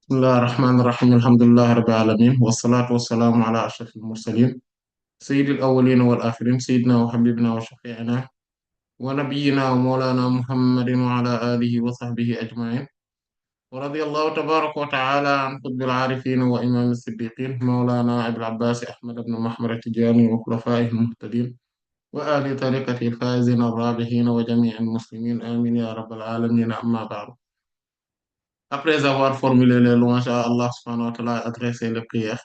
bismillahi rahmaani rahiim alhamdulillahi rabbil aalamiin wassalaatu wassalaamu ala ashrafil mursaliin sayyidil awwaliina wal aaxiriin sayyidinaa wa habiibinaa wa shafii'inaa wa nabiyyinaa wa mawlaanaa muhammadin wa ala aalihi wa sahbihi ajma'iin wa radiyallahu tabaaraka wa ta'aalaa an qutbil aarifiin wa imaami siddiqiin mawlaanaa abil abbaas ahmad ibn muhammad at-tijaani wa xulafaa'ihil muhtadiin wa ahli tariiqatihil faa'iziina ar-raabihiin wa jamii'il muslimiin amiin yaa rabbal aalamiin ammaa ba'du. Après avoir formulé les louanges à Allah subhanahu wa ta'ala, adressé les prières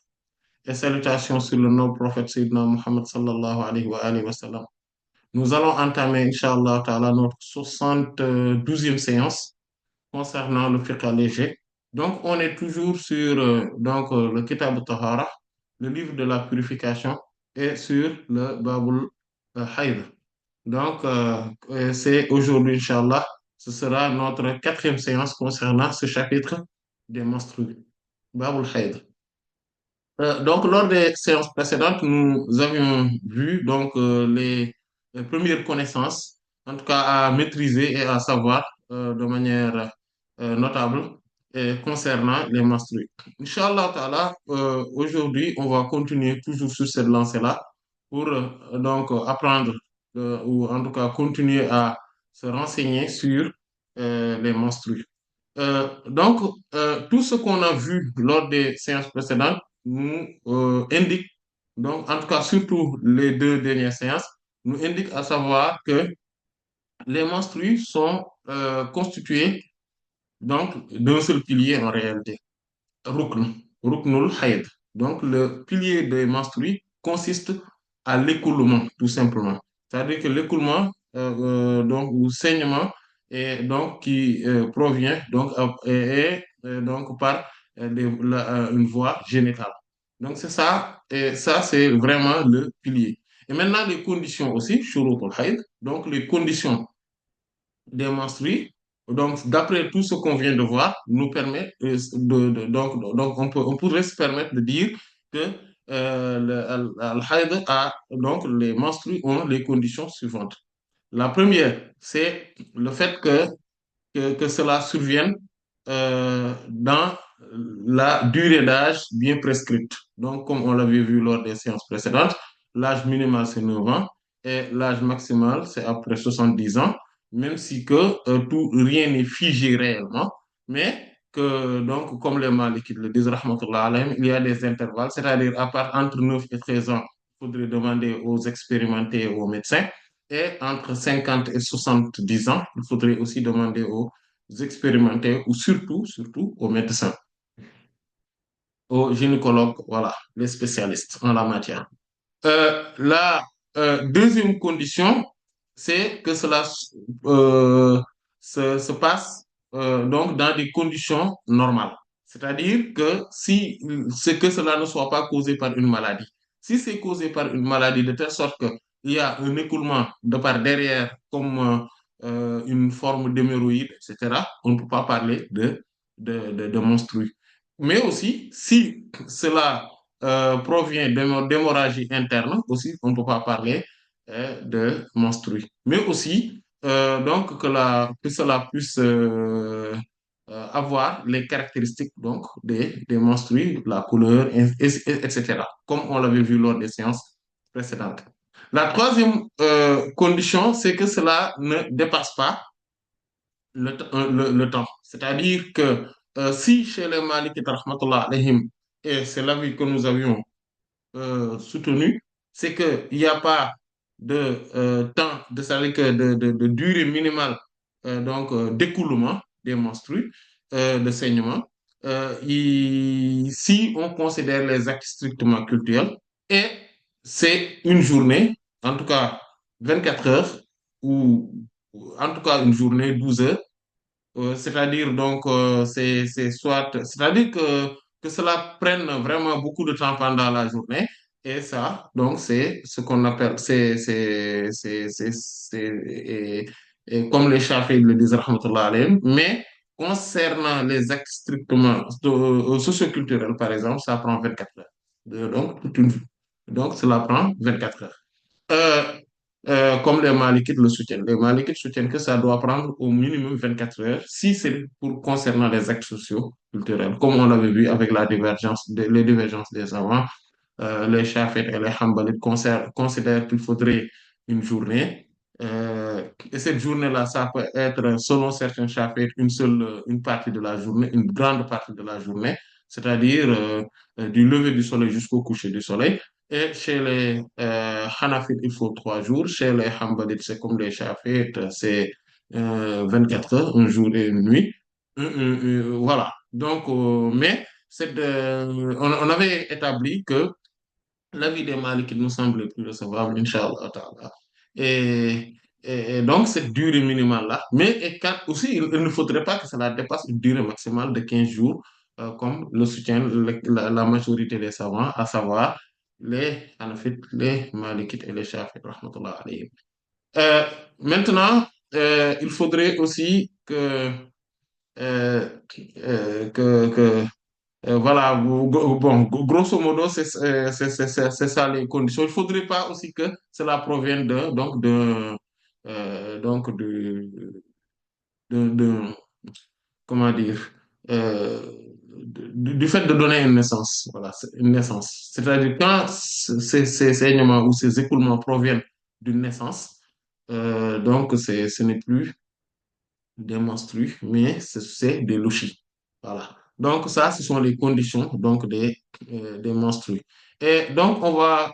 et salutations sur le noble prophète Sayyidina Muhammad sallallahu alayhi wa alihi wa sallam. Nous allons entamer, Inch'Allah ta'ala, notre 72e séance concernant le fiqh léger. Donc, on est toujours sur le Kitab al-Tahara, le livre de la purification, et sur le Babul Hayd. Donc, c'est aujourd'hui, Inch'Allah, ce sera notre quatrième séance concernant ce chapitre des menstrues, Babul Hayd. Donc, lors des séances précédentes, nous avions vu les premières connaissances, en tout cas à maîtriser et à savoir de manière notable concernant les menstrues. Inch'Allah ta'ala, aujourd'hui, on va continuer toujours sur cette lancée-là pour apprendre ou en tout cas continuer à se renseigner sur les menstrues. Tout ce qu'on a vu lors des séances précédentes nous indique, donc en tout cas surtout les deux dernières séances, nous indique à savoir que les menstrues sont constituées donc d'un seul pilier en réalité, rukn, ruknul hayd. Donc le pilier des menstrues consiste à l'écoulement tout simplement. C'est-à-dire que l'écoulement ou saignement et donc qui provient donc par une voie génitale. Donc c'est ça, et ça c'est vraiment le pilier. Et maintenant les conditions aussi, shurutul hayd, donc les conditions des menstrues, donc d'après tout ce qu'on vient de voir, nous permet donc on pourrait se permettre de dire que le hayd a donc les menstrues ont les conditions suivantes. La première, c'est le fait que cela survienne dans la durée d'âge bien prescrite. Donc, comme on l'avait vu lors des séances précédentes, l'âge minimal, c'est 9 ans et l'âge maximal, c'est après 70 ans, même si que rien n'est figé réellement, mais que, donc, comme les Malikites le disent, rahmatullah alayhim, il y a des intervalles, c'est-à-dire à part entre 9 et 13 ans, il faudrait demander aux expérimentés et aux médecins. Et entre 50 et 70 ans, il faudrait aussi demander aux expérimentés ou surtout aux médecins, aux gynécologues, voilà, les spécialistes en la matière. La deuxième condition, c'est que cela se passe donc dans des conditions normales. C'est-à-dire que si c'est que cela ne soit pas causé par une maladie. Si c'est causé par une maladie de telle sorte qu'il y a un écoulement de par derrière comme une forme d'hémorroïde, etc., on ne peut pas parler de menstrues. Mais aussi, si cela provient d'hémorragie interne, aussi, on ne peut pas parler de menstrues. Mais aussi, donc, que cela puisse avoir les caractéristiques donc, des menstrues, la couleur, etc., comme on l'avait vu lors des séances précédentes. La troisième condition, c'est que cela ne dépasse pas le temps. C'est-à-dire que si chez les Malikites, rahmatullah alayhim, et c'est l'avis que nous avions soutenu, c'est qu'il n'y a pas de temps, c'est-à-dire que de durée minimale d'écoulement des menstrues, de saignement, si on considère les actes strictement cultuels, et c'est une journée, en tout cas 24 heures, ou en tout cas une journée 12 heures, c'est-à-dire donc c'est-à-dire que cela prenne vraiment beaucoup de temps pendant la journée et ça donc c'est ce qu'on appelle et comme les Chafi'i le disent rahmatullah alayhim, mais concernant les actes strictement socioculturels par exemple ça prend 24 heures. Donc toute une donc cela prend 24 heures. comme les Malikites le soutiennent. Les Malikites soutiennent que ça doit prendre au minimum 24 heures si c'est pour concernant les actes sociaux culturels, comme on l'avait vu avec les divergences des savants. Les Chafites et les Hanbalites considèrent qu'il faudrait une journée. Et cette journée-là, ça peut être, selon certains Chafites, une partie de la journée, une grande partie de la journée, c'est-à-dire du lever du soleil jusqu'au coucher du soleil. Et chez les Hanafites, il faut 3 jours. Chez les Hanbalites, c'est comme les Chafites, c'est 24 heures, un jour et une nuit. Voilà. Donc, mais on avait établi que l'avis des Malikites nous semble plus recevable, Inch'Allah ta'ala. Et, et donc, cette durée minimale-là, mais aussi, il ne faudrait pas que cela dépasse une durée maximale de 15 jours, comme le soutient la majorité des savants, à savoir les Hanafites, les Malikites et les Shafi'ites, rahmatullah alayhim. Euh, Maintenant, il faudrait aussi euh, voilà, bon, grosso modo, c'est ça les conditions. Il ne faudrait pas aussi que cela provienne donc de, comment dire, du fait de donner une naissance. Voilà, une naissance. C'est-à-dire quand ces saignements ou ces écoulements proviennent d'une naissance, donc ce n'est plus des menstrues, mais c'est des lochis. Voilà. Donc, ça, ce sont les conditions donc, des menstrues. Et donc, on va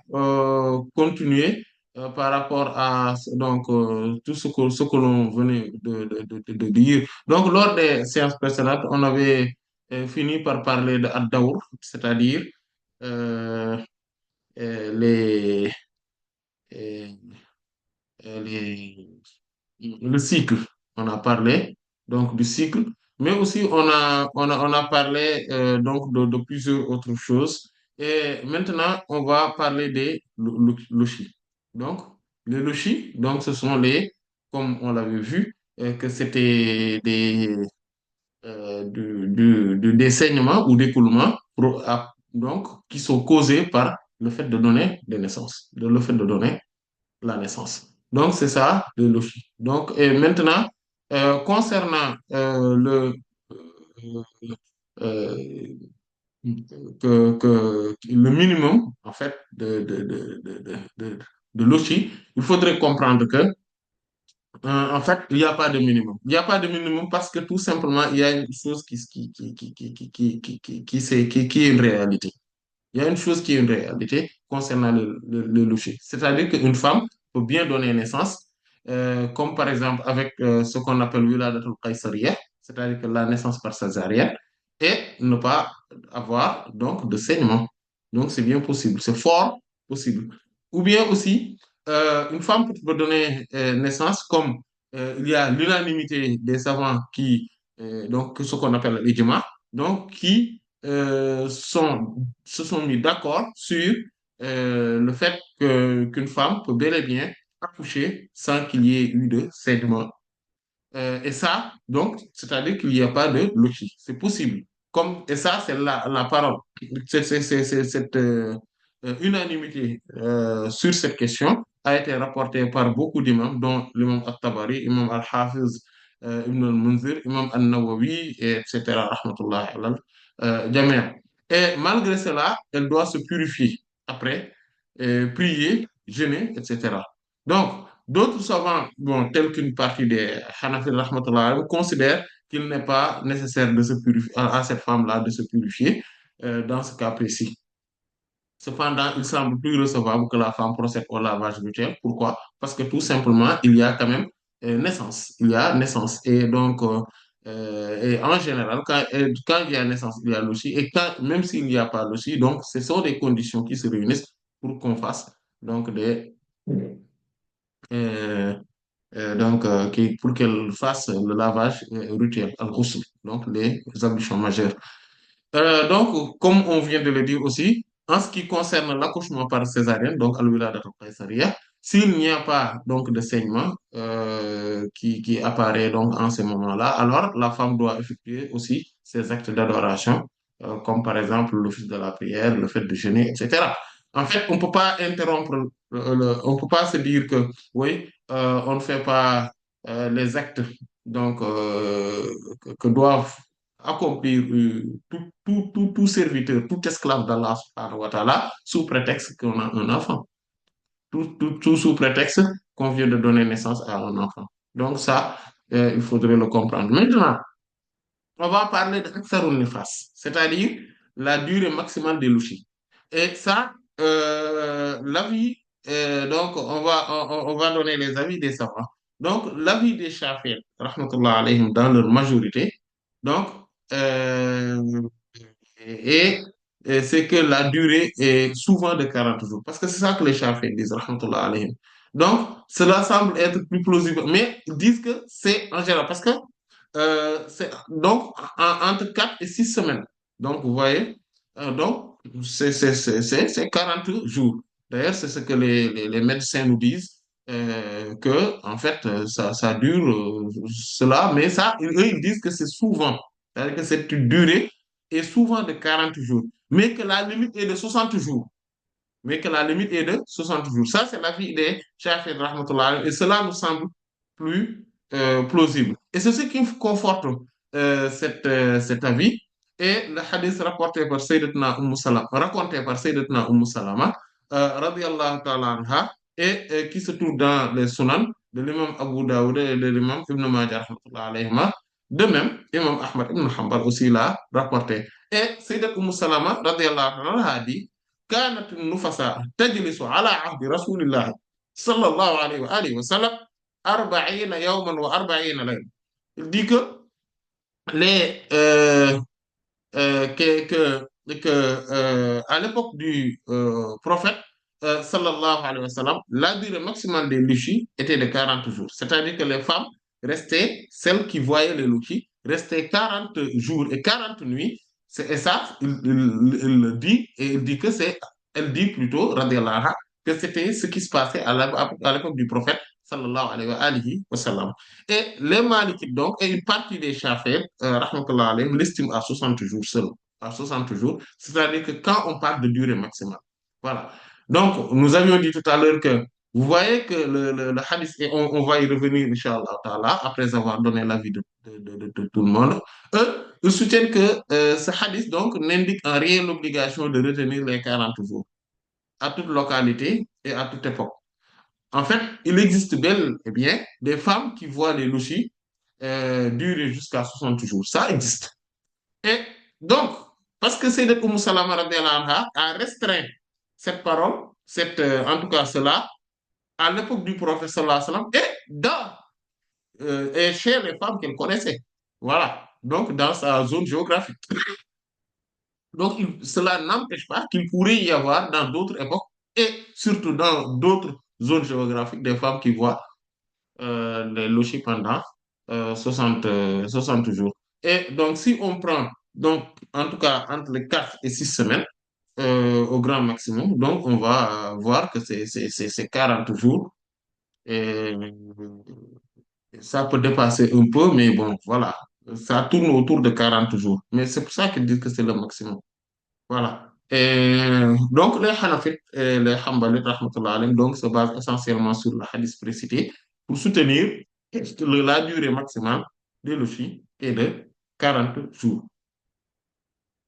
continuer par rapport à tout ce que l'on venait de dire. Donc, lors des séances précédentes, on avait fini par parler de Ad-Dawr, c'est-à-dire euh, les, euh, les, le cycle. On a parlé donc du cycle, mais aussi on a parlé donc de plusieurs autres choses. Et maintenant, on va parler des lochis. Donc, les lochis, donc ce sont comme on l'avait vu, que c'était des saignements ou des coulements donc, qui sont causés par le fait de donner des naissances, le fait de donner la naissance. Donc, c'est ça, le logis. Donc, et maintenant, concernant euh, le minimum, en fait, de logis, il faudrait comprendre que, en fait, il n'y a pas de minimum. Il n'y a pas de minimum parce que tout simplement, il y a une chose qui est une réalité. Il y a une chose qui est une réalité concernant le locher. C'est-à-dire qu'une femme peut bien donner naissance, comme par exemple avec ce qu'on appelle wiladatul qaysariya, c'est-à-dire que la naissance par césarienne, et ne pas avoir donc de saignement. Donc c'est bien possible, c'est fort possible. Ou bien aussi, une femme peut donner naissance comme il y a l'unanimité des savants donc ce qu'on appelle l'ijma, donc qui se sont mis d'accord sur le fait qu'une femme peut bel et bien accoucher sans qu'il y ait eu de saignement. Et ça, donc, c'est-à-dire qu'il n'y a pas de logique. C'est possible. Et ça, c'est la parole. Cette unanimité sur cette question a été rapportée par beaucoup d'imams, dont l'imam At-Tabari, imam Al-Hafiz, Ibn al-Munzir, imam Al-Nawawi, etc. Rahmatullah jami'. Et malgré cela, elle doit se purifier après, prier, jeûner, etc. Donc, d'autres savants, bon, tels qu'une partie des Hanafi rahmatullah, considèrent qu'il n'est pas nécessaire de se purifier, à cette femme-là de se purifier dans ce cas précis. Cependant, il semble plus recevable que la femme procède au lavage rituel. Pourquoi? Parce que tout simplement, il y a quand même naissance. Il y a naissance. Et donc, et en général, quand il y a naissance, il y a l'aussi. Et même s'il n'y a pas l'aussi, donc, ce sont des conditions qui se réunissent pour qu'on fasse donc euh, pour qu'elle fasse le lavage rituel, al-ghusl, donc les ablutions majeures. Donc, comme on vient de le dire aussi, en ce qui concerne l'accouchement par césarienne, donc al-wiladatu qaysariyya, s'il n'y a pas donc de saignement qui apparaît donc en ce moment-là, alors la femme doit effectuer aussi ses actes d'adoration, comme par exemple l'office de la prière, le fait de jeûner, etc. En fait, on ne peut pas interrompre. On peut pas se dire que, oui, on ne fait pas les actes donc, que doivent accomplir tout serviteur, tout esclave d'Allah subhanahu wa ta'ala, sous prétexte qu'on a un enfant. Tout sous prétexte qu'on vient de donner naissance à un enfant. Donc ça, il faudrait le comprendre. Maintenant, on va parler de Aksarun Nifas, c'est-à-dire la durée maximale des louchis. Et ça, l'avis, donc on va donner les avis des savants. Donc, l'avis des Shafi'i, rahmatullah alayhim, dans leur majorité, donc, euh, et, et c'est que la durée est souvent de 40 jours. Parce que c'est ça que les Shafi'i disent, rahmatullah alayhim. Donc, cela semble être plus plausible, mais ils disent que c'est en général, parce que c'est donc entre 4 et 6 semaines. Donc, vous voyez, donc c'est 40 jours. D'ailleurs, c'est ce que les médecins nous disent, que en fait, ça dure cela, mais ça, eux, ils disent que c'est souvent. C'est-à-dire que cette durée est souvent de 40 jours, mais que la limite est de 60 jours. Mais que la limite est de 60 jours. Ça, c'est l'avis des Shafi'i rahmatullah, et cela nous semble plus plausible. Et c'est ce qui conforte cet avis. Et le hadith rapporté par Sayyidatuna Salama, raconté par Sayyidatuna Salama, radiallahu ta'ala anha, et qui se trouve dans les Sunan de l'imam Abu Dawud et de l'imam Ibn Majah, rahmatullah alayhima. De même, imam Ahmad ibn Hanbal aussi l'a rapporté. Et Sayyidatuna Salama, radiallahu ta'ala anha, a dit كانت النفساء تجلس على عهد رسول الله صلى الله عليه وآله وسلم 40 يوما و40 ليلة. Il dit que les, à l'époque du prophète, sallallahu alayhi wa sallam, la durée maximale des luchis était de 40 jours. C'est-à-dire que les femmes restaient, celles qui voyaient les luchis, restaient 40 jours et 40 nuits. Et ça, il le dit, et il dit que c'est, elle dit plutôt, radiallahu anha, que c'était ce qui se passait à l'époque du prophète, sallallahu alayhi wa sallam. Et les Malikites, donc, et une partie des Shafi'ites, rahmatullah alayhim, l'estiment à 60 jours seulement, à 60 jours, c'est-à-dire que quand on parle de durée maximale. Voilà. Donc, nous avions dit tout à l'heure que vous voyez que le hadith, et on va y revenir, Inch'Allah, ta'ala, après avoir donné l'avis de tout le monde, eux, ils soutiennent que ce hadith, donc, n'indique en rien l'obligation de retenir les 40 jours à toute localité et à toute époque. En fait, il existe bel et bien des femmes qui voient les louchis durer jusqu'à 60 jours. Ça existe. Et donc, parce que Sayyidat Salama radiallahu anha a restreint cette parole, en tout cas cela, à l'époque du prophète sallallahu alayhi wa sallam, et chez les femmes qu'elle connaissait. Voilà. Donc, dans sa zone géographique. Donc, cela n'empêche pas qu'il pourrait y avoir dans d'autres époques et surtout dans d'autres zones géographiques des femmes qui voient les loger pendant 60 60 jours. Et donc, si on prend, donc, en tout cas, entre les 4 et 6 semaines, au grand maximum, donc on va voir que c'est 40 jours. Et ça peut dépasser un peu, mais bon, voilà. Ça tourne autour de 40 jours. Mais c'est pour ça qu'ils disent que c'est le maximum. Voilà. Et donc, les Hanafites et les Hanbalites, rahmatullah alayhim, donc, se basent essentiellement sur le hadith précité pour soutenir que la durée maximale de l'OFI est de 40 jours.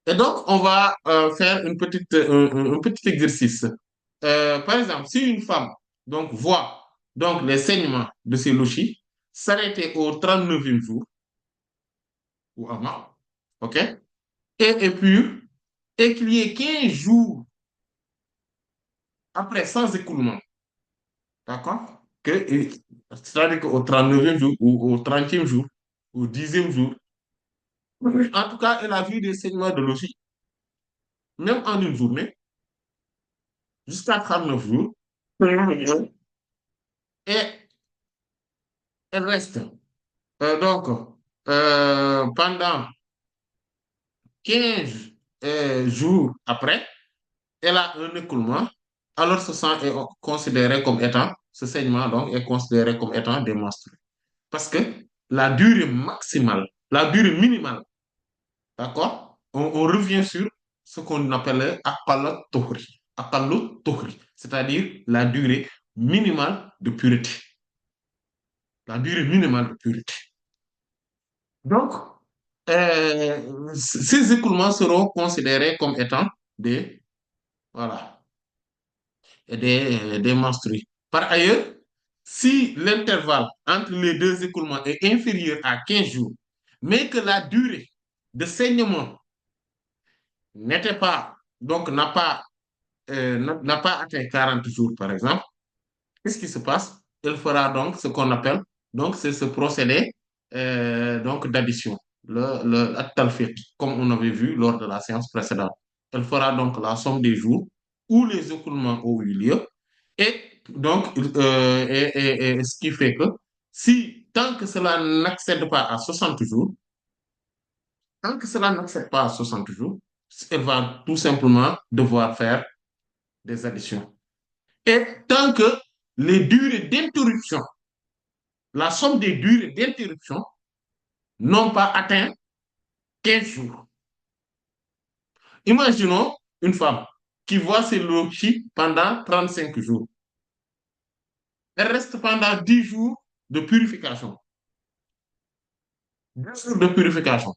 Et donc, on va faire un petit exercice. Par exemple, si une femme donc, voit donc, les saignements de ses lochis s'arrêter au 39e jour ou avant, OK? Et puis, et qu'il y ait 15 jours après, sans écoulement, d'accord? C'est-à-dire qu'au 39e jour, ou au 30e jour, au 10e jour, en tout cas, elle a vu des saignements de logis, même en une journée, jusqu'à 39 jours, et elle reste. Donc, pendant 15 jours après, elle a un écoulement, alors ce sang est considéré comme étant, ce saignement donc est considéré comme étant des menstrues. Parce que la durée maximale, la durée minimale, d'accord? On revient sur ce qu'on appelle Akpalat Tohri. aqallu tuhri, c'est-à-dire la durée minimale de pureté. La durée minimale de pureté. Donc, ces écoulements seront considérés comme étant des, voilà, des menstrues. Par ailleurs, si l'intervalle entre les deux écoulements est inférieur à 15 jours, mais que la durée de saignement n'était pas, donc n'a pas atteint 40 jours, par exemple, qu'est-ce qui se passe? Elle fera donc ce qu'on appelle, donc c'est ce procédé donc d'addition, le at-talfiq, comme on avait vu lors de la séance précédente. Elle fera donc la somme des jours où les écoulements ont eu lieu et donc et ce qui fait que si tant que cela n'accède pas à 60 jours, tant que cela n'accède pas à 60 jours, elle va tout simplement devoir faire des additions. Et tant que les durées d'interruption, la somme des durées d'interruption n'ont pas atteint 15 jours. Imaginons une femme qui voit ses lochis pendant 35 jours. Elle reste pendant 10 jours de purification. 10 jours de purification.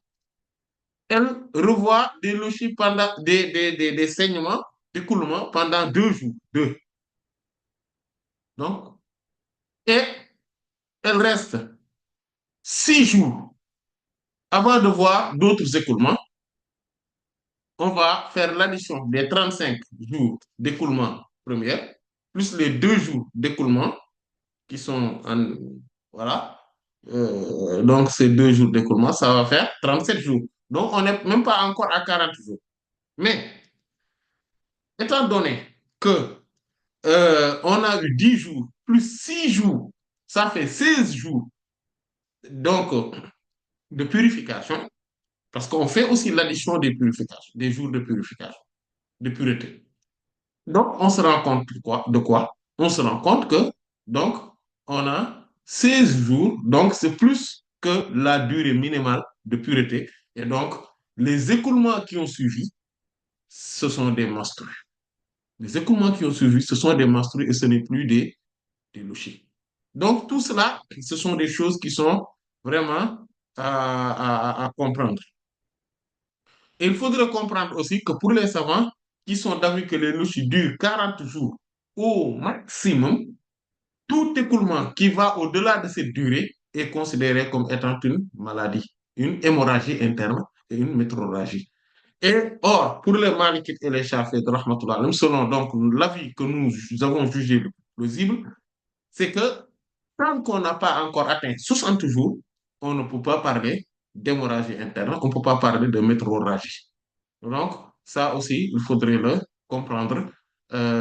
Elle revoit des lochis pendant des saignements, d'écoulement pendant 2 jours. Deux. Donc, et elle reste 6 jours avant de voir d'autres écoulements. On va faire l'addition des 35 jours d'écoulement première, plus les 2 jours d'écoulement qui sont en. Voilà. Donc, ces 2 jours d'écoulement, ça va faire 37 jours. Donc, on n'est même pas encore à 40 jours. Mais, étant donné que on a eu 10 jours plus 6 jours, ça fait 16 jours donc, de purification, parce qu'on fait aussi l'addition des purifications, des jours de purification, de pureté. Donc, on se rend compte de quoi? On se rend compte que, donc, on a 16 jours, donc c'est plus que la durée minimale de pureté. Et donc, les écoulements qui ont suivi, ce sont des menstrues. Les écoulements qui ont suivi, ce sont des menstrues et ce n'est plus des lochis. Donc, tout cela, ce sont des choses qui sont vraiment à comprendre. Et il faudrait comprendre aussi que pour les savants qui sont d'avis que les lochis durent 40 jours au maximum, tout écoulement qui va au-delà de cette durée est considéré comme étant une maladie, une hémorragie interne et une métrorragie. Et or, pour les malikites et les chafites, selon donc l'avis que nous avons jugé le plus plausible, c'est que tant qu'on n'a pas encore atteint 60 jours, on ne peut pas parler d'hémorragie interne, on ne peut pas parler de métrorragie. Donc, ça aussi, il faudrait le comprendre.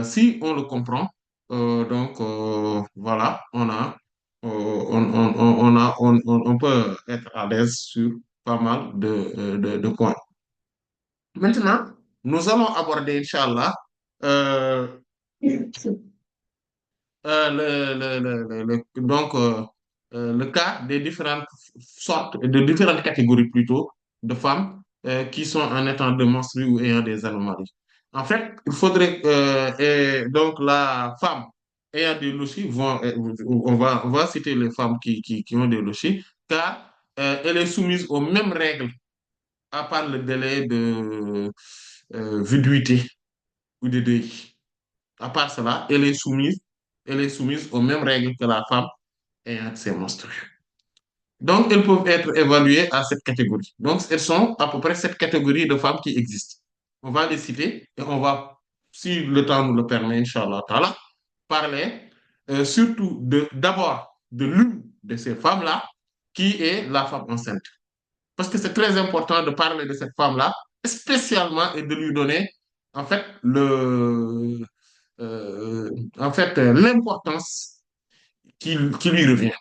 Si on le comprend, donc voilà, on peut être à l'aise sur pas mal de points. Maintenant, nous allons aborder, Inch'Allah, euh, le cas des différentes sortes, de différentes catégories plutôt, de femmes qui sont en état de menstrues ou ayant des anomalies. En fait, il faudrait, et donc la femme ayant des lochis, on va citer les femmes qui ont des lochis, car elle est soumise aux mêmes règles, à part le délai de viduité ou de deuil. À part cela, elle est soumise aux mêmes règles que la femme ayant ses menstrues. Donc, elles peuvent être évaluées à cette catégorie. Donc, elles sont à peu près cette catégorie de femmes qui existent. On va les citer et on va, si le temps nous le permet, Inch'Allah, parler surtout d'abord de l'une de ces femmes-là, qui est la femme enceinte. Parce que c'est très important de parler de cette femme-là, spécialement, et de lui donner, en fait, l'importance qui lui revient.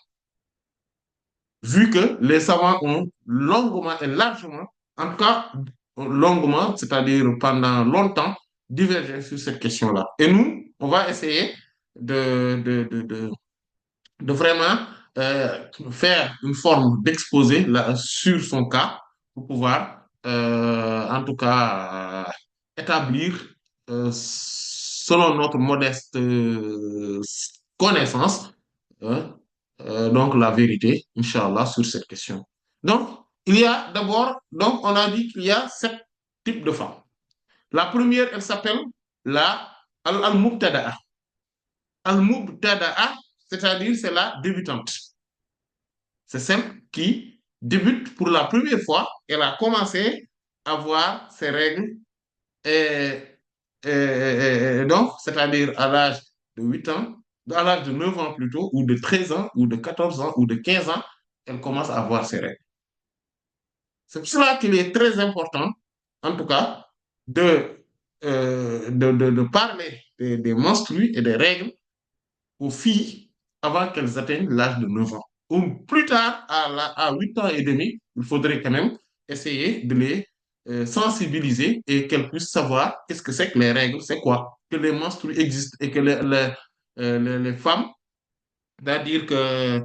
Vu que les savants ont longuement et largement, en tout cas longuement, c'est-à-dire pendant longtemps, divergé sur cette question-là. Et nous, on va essayer de vraiment faire une forme d'exposé sur son cas pour pouvoir, en tout cas, établir selon notre modeste connaissance, hein, donc la vérité, Inch'Allah, sur cette question. Donc, il y a d'abord, donc on a dit qu'il y a 7 types de femmes. La première, elle s'appelle la al-mubtada'a. Al-mubtada'a, c'est-à-dire c'est la débutante. C'est celle qui débute pour la première fois. Elle a commencé à voir ses règles. Et, donc, c'est-à-dire à l'âge de 8 ans, à l'âge de 9 ans plutôt, ou de 13 ans, ou de 14 ans, ou de 15 ans, elle commence à voir ses règles. C'est pour cela qu'il est très important, en tout cas, de parler des menstrues et des règles aux filles avant qu'elles atteignent l'âge de 9 ans. Ou plus tard, à 8 ans et demi, il faudrait quand même essayer de les sensibiliser et qu'elles puissent savoir qu'est-ce que c'est que les règles, c'est quoi, que les menstrues existent et que les femmes, c'est-à-dire que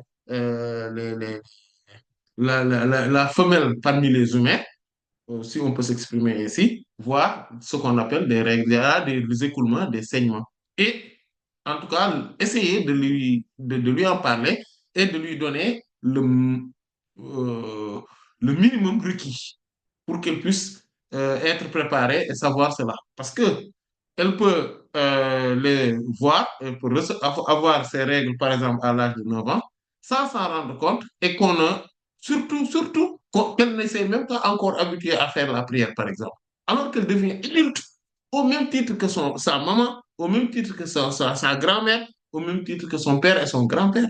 la femelle parmi les humains, si on peut s'exprimer ainsi, voir ce qu'on appelle des règles, il y a des écoulements, des saignements. Et en tout cas, essayer de lui en parler et de lui donner euh, le minimum requis pour qu'elle puisse être préparée et savoir cela. Parce que elle peut les voir, elle peut avoir ses règles, par exemple, à l'âge de 9 ans, sans s'en rendre compte et qu'on a, surtout, qu'elle ne s'est même pas encore habituée à faire la prière, par exemple. Alors qu'elle devient adulte, au même titre que sa maman, au même titre que sa grand-mère, au même titre que son père et son grand-père.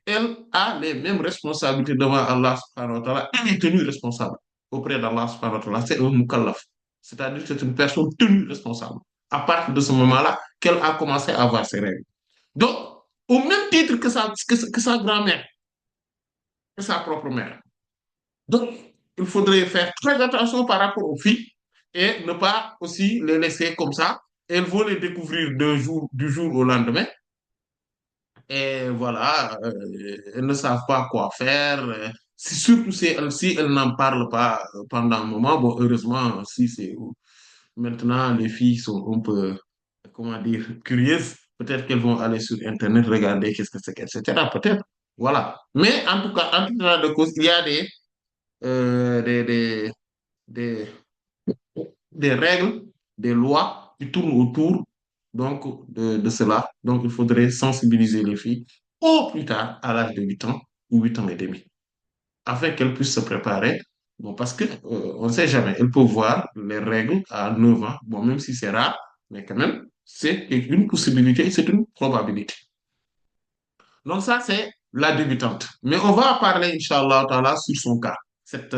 Elle a les mêmes responsabilités devant Allah subhanahu wa ta'ala. Elle est tenue responsable auprès d'Allah subhanahu wa ta'ala. C'est un mukallaf. C'est-à-dire que c'est une personne tenue responsable. À partir de ce moment-là, qu'elle a commencé à avoir ses règles. Donc, au même titre que sa grand-mère, que sa propre mère. Donc, il faudrait faire très attention par rapport aux filles et ne pas aussi les laisser comme ça. Elles vont les découvrir du jour au lendemain. Et voilà, elles ne savent pas quoi faire. Surtout si elles n'en parlent pas pendant un moment. Bon, heureusement, si c'est maintenant les filles sont un peu, comment dire, curieuses, peut-être qu'elles vont aller sur Internet regarder qu'est-ce que c'est, etc. Peut-être. Voilà. Mais en tout cas, en tout cas de cause, il y a euh, des, des, des, des règles, des lois qui tournent autour donc de cela. Donc, il faudrait sensibiliser les filles au plus tard à l'âge de 8 ans ou 8 ans et demi, afin qu'elles puissent se préparer. Bon, parce que on ne sait jamais, elles peuvent voir les règles à 9 ans. Bon, même si c'est rare, mais quand même, c'est une possibilité, c'est une probabilité. Donc, ça, c'est la débutante. Mais on va parler, Inch'Allah, ta'ala, sur son cas, cette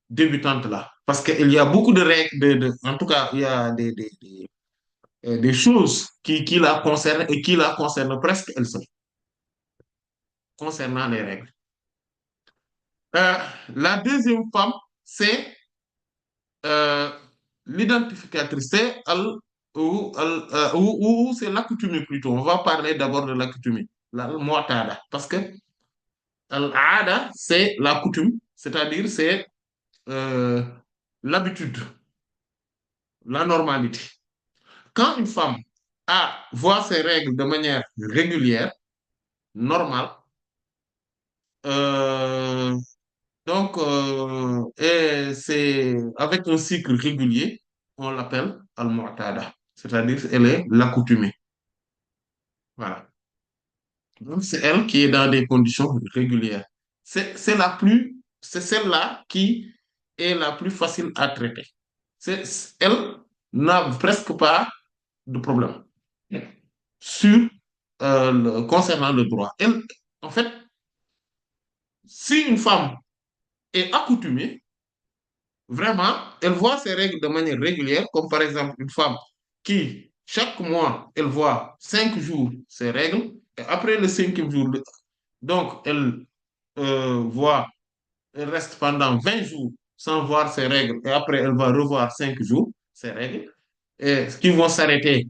débutante-là. Parce qu'il y a beaucoup de règles, en tout cas, il y a des choses qui la concernent et qui la concernent presque elle seule, concernant les règles. Euh, la deuxième femme, c'est euh, l'identificatrice, c'est ou c'est l'accoutumée plutôt. On va parler d'abord de l'accoutumée, la mu'tada, parce que al-aada, c'est la coutume, c'est-à-dire c'est euh, l'habitude, la normalité. Quand une femme voit ses règles de manière régulière, normale, euh, donc et c'est avec un cycle régulier, on l'appelle al-mu'tada, c'est-à-dire elle est l'accoutumée. Voilà. Donc c'est elle qui est dans des conditions régulières. C'est celle-là qui est la plus facile à traiter. Elle n'a presque pas de problème sur concernant le droit. Elle, en fait, si une femme est accoutumée, vraiment, elle voit ses règles de manière régulière, comme par exemple une femme qui, chaque mois, elle voit 5 jours ses règles, et après le 5e jour, donc voit, elle reste pendant 20 jours sans voir ses règles, et après elle va revoir 5 jours ses règles, et qui vont s'arrêter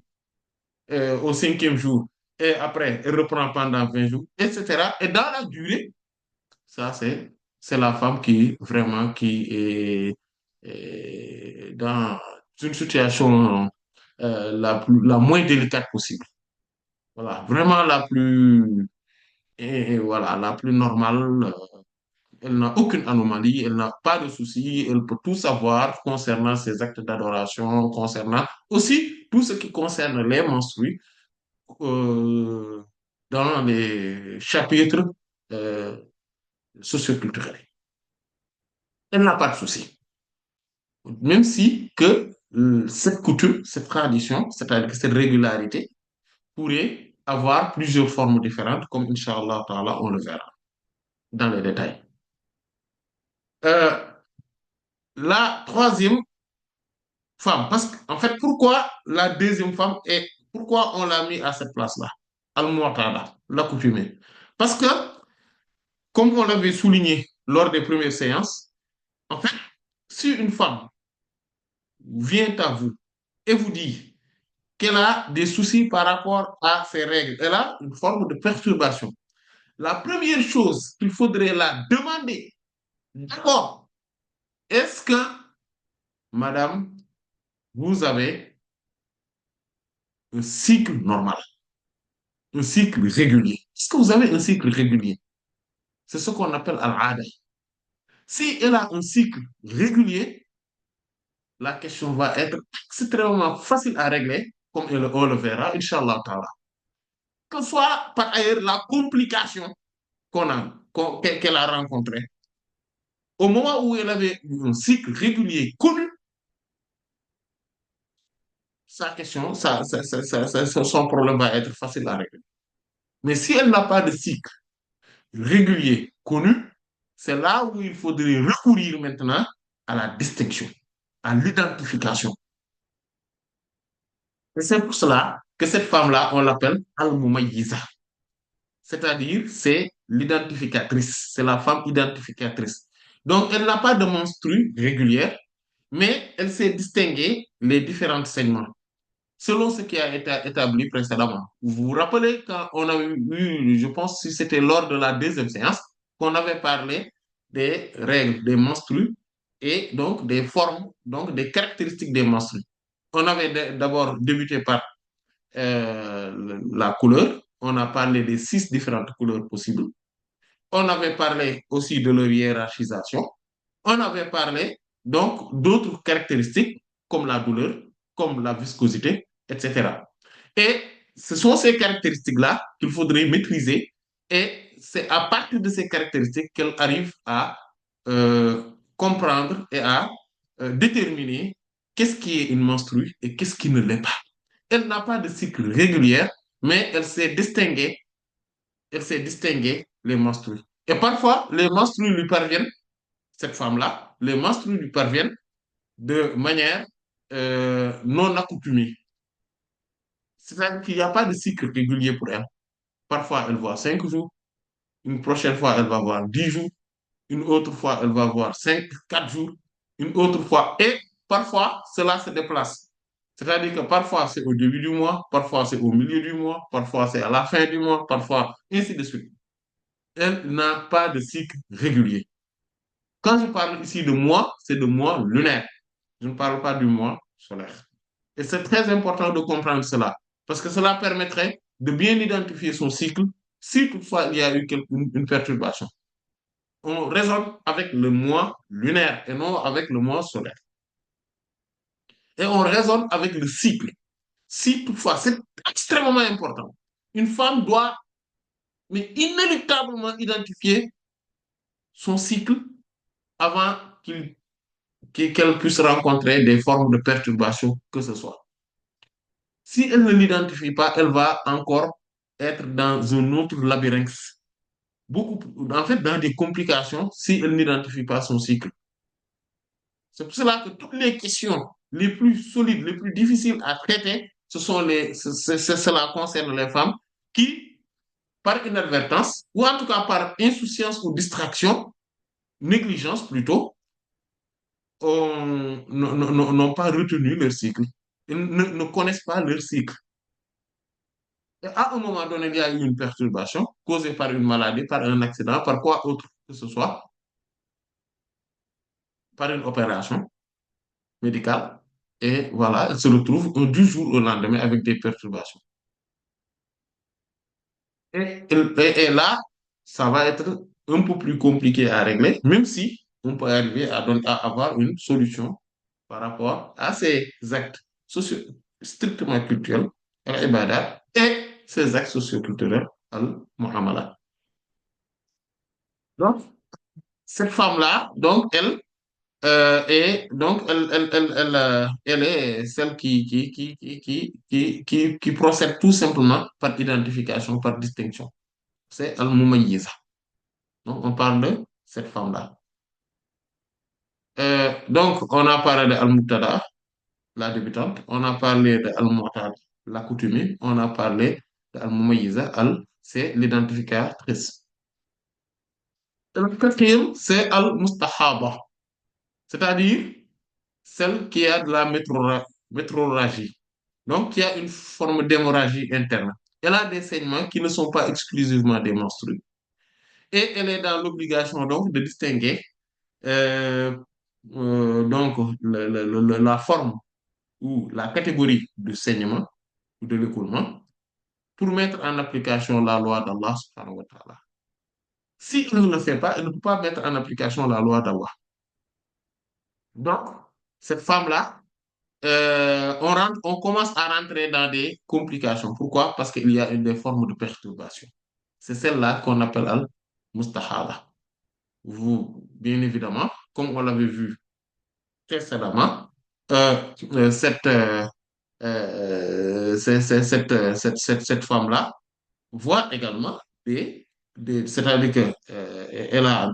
au 5e jour, et après elle reprend pendant 20 jours, etc. Et dans la durée, ça c'est la femme qui vraiment qui est dans une situation la moins délicate possible. Voilà, vraiment la plus, et voilà, la plus normale. Elle n'a aucune anomalie, elle n'a pas de soucis, elle peut tout savoir concernant ses actes d'adoration, concernant aussi tout ce qui concerne les menstrues euh, dans les chapitres euh, socioculturels. Elle n'a pas de soucis. Même si que cette coutume, cette tradition, c'est-à-dire que cette régularité, pourrait avoir plusieurs formes différentes, comme Inch'Allah Ta'ala, on le verra dans les détails. Euh, la troisième femme, parce qu'en fait, pourquoi la deuxième femme est, pourquoi on l'a mis à cette place-là, Al-Mu'tada, l'accoutumée? Parce que, comme on l'avait souligné lors des premières séances, en fait, si une femme vient à vous et vous dit qu'elle a des soucis par rapport à ses règles, elle a une forme de perturbation. La première chose qu'il faudrait la demander, d'abord, est-ce que, madame, vous avez un cycle normal, un cycle régulier? Est-ce que vous avez un cycle régulier? C'est ce qu'on appelle al-ada. Si elle a un cycle régulier, la question va être extrêmement facile à régler, comme on le verra, Inch'Allah Ta'ala. Que soit par ailleurs la complication qu'elle a rencontrée. Au moment où elle avait un cycle régulier connu, sa question, son problème va être facile à régler. Mais si elle n'a pas de cycle régulier connu, c'est là où il faudrait recourir maintenant à la distinction, à l'identification. Et c'est pour cela que cette femme-là, on l'appelle Al-Mumayyiza. C'est-à-dire, c'est l'identificatrice, c'est la femme identificatrice. Donc, elle n'a pas de menstru régulière, mais elle sait distinguer les différents segments selon ce qui a été établi précédemment. Vous vous rappelez quand on avait eu, je pense que c'était lors de la deuxième séance, qu'on avait parlé des règles des menstrues et donc des formes, donc des caractéristiques des menstrues. On avait d'abord débuté par la couleur. On a parlé des 6 différentes couleurs possibles. On avait parlé aussi de leur hiérarchisation. On avait parlé donc d'autres caractéristiques comme la douleur, comme la viscosité, etc. Et ce sont ces caractéristiques-là qu'il faudrait maîtriser et c'est à partir de ces caractéristiques qu'elle arrive à comprendre et à déterminer qu'est-ce qui est une menstrue et qu'est-ce qui ne l'est pas. Elle n'a pas de cycle régulier, mais elle sait distinguer les menstrues. Et parfois, les menstrues lui parviennent, cette femme-là, les menstrues lui parviennent de manière non accoutumée. C'est-à-dire qu'il n'y a pas de cycle régulier pour elle. Parfois, elle voit 5 jours, une prochaine fois, elle va voir 10 jours, une autre fois, elle va voir 5, 4 jours, une autre fois, et parfois, cela se déplace. C'est-à-dire que parfois, c'est au début du mois, parfois, c'est au milieu du mois, parfois, c'est à la fin du mois, parfois, ainsi de suite. Elle n'a pas de cycle régulier. Quand je parle ici de mois, c'est de mois lunaire. Je ne parle pas du mois solaire. Et c'est très important de comprendre cela, parce que cela permettrait de bien identifier son cycle si toutefois il y a eu une perturbation. On raisonne avec le mois lunaire et non avec le mois solaire. Et on raisonne avec le cycle. Si toutefois, c'est extrêmement important. Une femme doit, mais inéluctablement, identifier son cycle avant qu'elle puisse rencontrer des formes de perturbation que ce soit. Si elle ne l'identifie pas, elle va encore être dans un autre labyrinthe. Beaucoup, en fait, dans des complications si elle n'identifie pas son cycle. C'est pour cela que toutes les questions les plus solides, les plus difficiles à traiter, cela concerne les femmes qui, par inadvertance, ou en tout cas par insouciance ou distraction, négligence plutôt, n'ont pas retenu leur cycle. Ils ne connaissent pas leur cycle. Et à un moment donné, il y a eu une perturbation causée par une maladie, par un accident, par quoi autre que ce soit, par une opération médicale. et voilà, elle se retrouve du jour au lendemain avec des perturbations. Et là, ça va être un peu plus compliqué à régler, même si on peut arriver à avoir une solution par rapport à ces actes socio strictement culturels, al-ibadat, et ces actes socioculturels, al-muamalat. Donc, cette femme-là, donc, elle est celle qui procède tout simplement par identification, par distinction. C'est al-mumayyiza. Donc, on parle de cette femme-là. Donc, on a parlé de al-mubtada, la débutante. On a parlé de al-mu'tal, l'accoutumée. On a parlé de al-mumayyiza, c'est l'identificatrice. Et le quatrième, c'est al-mustahaba, c'est-à-dire celle qui a de la métrorragie, donc qui a une forme d'hémorragie interne. Elle a des saignements qui ne sont pas exclusivement des menstrues. Et elle est dans l'obligation donc de distinguer euh, donc la forme ou la catégorie de saignement ou de l'écoulement pour mettre en application la loi d'Allah subhanahu wa ta'ala. Si elle ne le fait pas, elle ne peut pas mettre en application la loi d'Allah. Donc, cette femme-là, on commence à rentrer dans des complications. Pourquoi? Parce qu'il y a des formes de perturbation. C'est celle-là qu'on appelle al-mustahada. Vous, bien évidemment, comme on l'avait vu précédemment, cette, cette femme-là voit également c'est-à-dire qu'elle a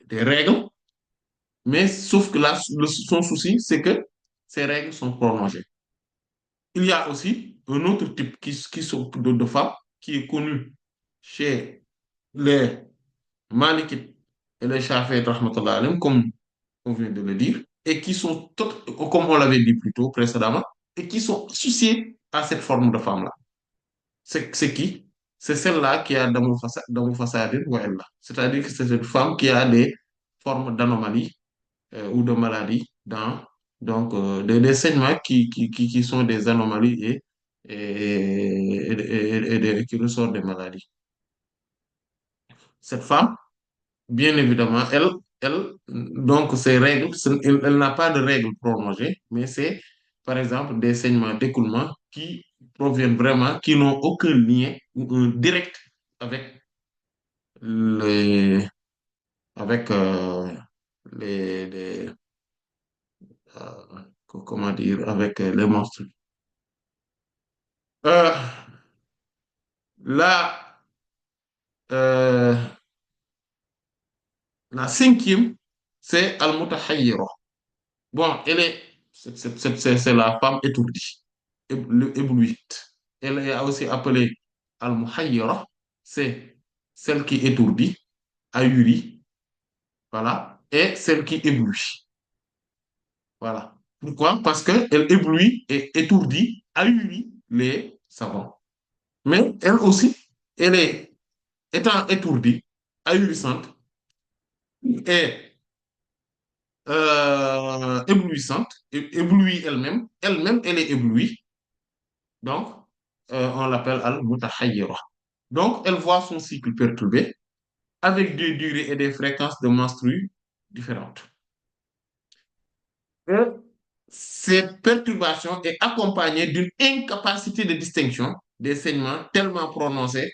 des règles, mais sauf que là, son souci, c'est que ces règles sont prolongées. Il y a aussi un autre type qui sont de femmes qui est connu chez les Malikites et les Shafi'ites, rahmatullah alayhim, comme on vient de le dire, et qui sont, comme on l'avait dit plus tôt précédemment, et qui sont associés à cette forme de femme-là. C'est qui? C'est celle-là qui a Damu Fasadin ou elle. C'est-à-dire que c'est une femme qui a des formes d'anomalie ou de maladie dans des saignements qui sont des anomalies et qui ressortent des maladies. Cette femme, bien évidemment, donc ces règles, elle n'a pas de règles prolongées, mais c'est par exemple des saignements d'écoulement qui proviennent vraiment, qui n'ont aucun lien ou un direct avec les, avec les comment dire, avec les monstres. Euh, la, euh, la cinquième, c'est Al-Mutahayyira. Bon, c'est la femme étourdie, éblouite. Elle est aussi appelée Al-Muhayyira, c'est celle qui étourdit, ahurie, voilà, et celle qui éblouit. Voilà. Pourquoi? Parce qu'elle éblouit et étourdit, ahurit les savants. Mais elle aussi, elle est, étant étourdie, ahurissante et éblouissante, éblouie elle-même, elle-même, elle est éblouie. Donc, on l'appelle al-mutahayyira. Donc, elle voit son cycle perturbé avec des durées et des fréquences de menstrues différentes. Et cette perturbation est accompagnée d'une incapacité de distinction des saignements tellement prononcés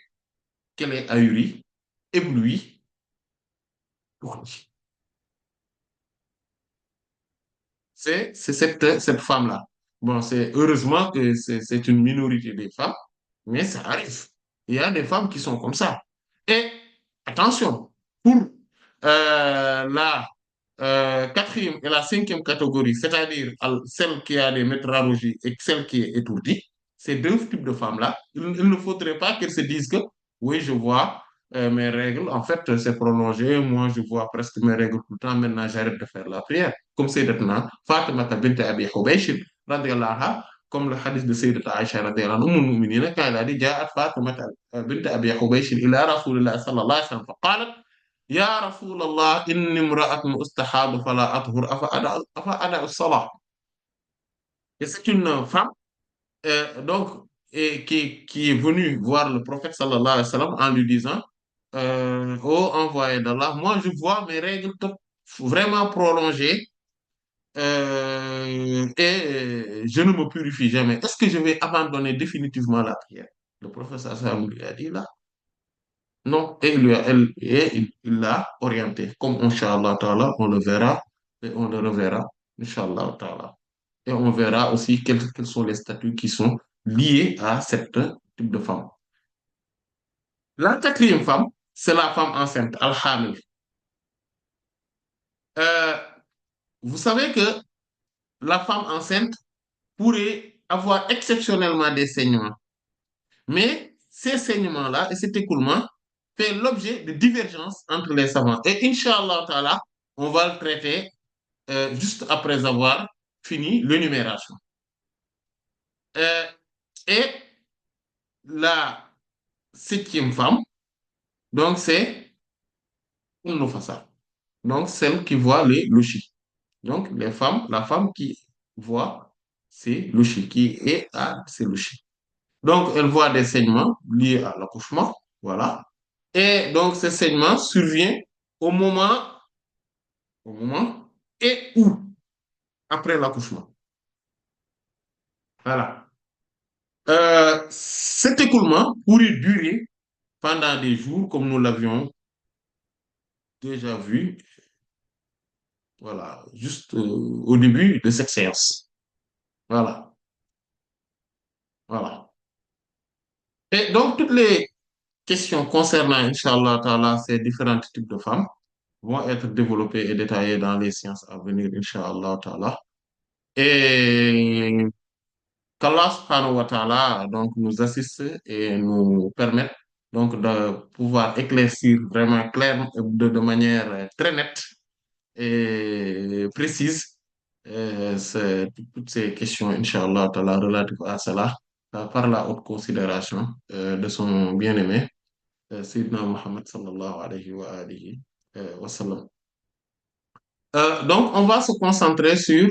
qu'elle est ahurie, éblouie. C'est cette femme-là. Bon, c'est heureusement que c'est une minorité des femmes, mais ça arrive. Il y a des femmes qui sont comme ça. Et attention, pour la quatrième et la cinquième catégorie, c'est-à-dire celle qui a des métralogies et celle qui est étourdie, ces deux types de femmes-là, il ne faudrait pas qu'elles se disent que oui, je vois mes règles, en fait, c'est prolongé, moi je vois presque mes règles tout le temps, maintenant j'arrête de faire la prière. Comme Sayyidatuna Fatima bint Abi Hubaysh, radiyallahu anha, comme le hadith de Sayyidat Aisha radiyallahu anha, المؤمنين قال هذه جاءت فاطمة بنت أبي حبيش إلى رسول الله صلى الله عليه وسلم فقالت يا رسول الله إني امرأة أستحاض فلا أطهر أفأدع الصلاة Et c'est une femme, donc, et qui est venue voir le prophète sallallahu alayhi wa sallam en lui disant, ô envoyé d'Allah, moi je vois mes règles vraiment prolongées et je ne me purifie jamais. Est-ce que je vais abandonner définitivement la prière? Le prophète sallallahu alayhi wa sallam lui a dit là, non, et il l'a orienté. Comme Inch'Allah Ta'ala, on le verra et on le reverra, Inch'Allah Ta'ala. Et on verra aussi quels sont les statuts qui sont liés à cette type de femme. La quatrième femme, c'est la femme enceinte, Al-Hamil. Euh, vous savez que la femme enceinte pourrait avoir exceptionnellement des saignements, mais ces saignements-là et cet écoulement fait l'objet de divergences entre les savants. Et Inch'Allah Ta'ala, on va le traiter juste après avoir fini l'énumération. Euh, et la septième femme, donc c'est Nufasa. Donc celle qui voit les louchis. Donc les femmes, la femme qui voit ses louchis, qui est à ses louchis. Donc elle voit des saignements liés à l'accouchement, voilà. Et donc ces saignements surviennent au moment, au moment et où après l'accouchement. Voilà. Cet écoulement pourrait durer pendant des jours, comme nous l'avions déjà vu, voilà, juste au début de cette séance. Voilà, voilà. Et donc, toutes les questions concernant, Inch'Allah, Ta'ala, ces différents types de femmes vont être développées et détaillées dans les séances à venir, Inch'Allah, Ta'ala. Et qu'Allah, subhanahu wa ta'ala, donc, nous assiste et nous permette donc de pouvoir éclaircir vraiment clair, de manière très nette et précise toutes ces questions, Inch'Allah, ta'ala, relatives à cela, par la haute considération de son bien-aimé, Sayyidina Muhammad sallallahu alayhi wa alihi wa sallam. Donc, on va se concentrer sur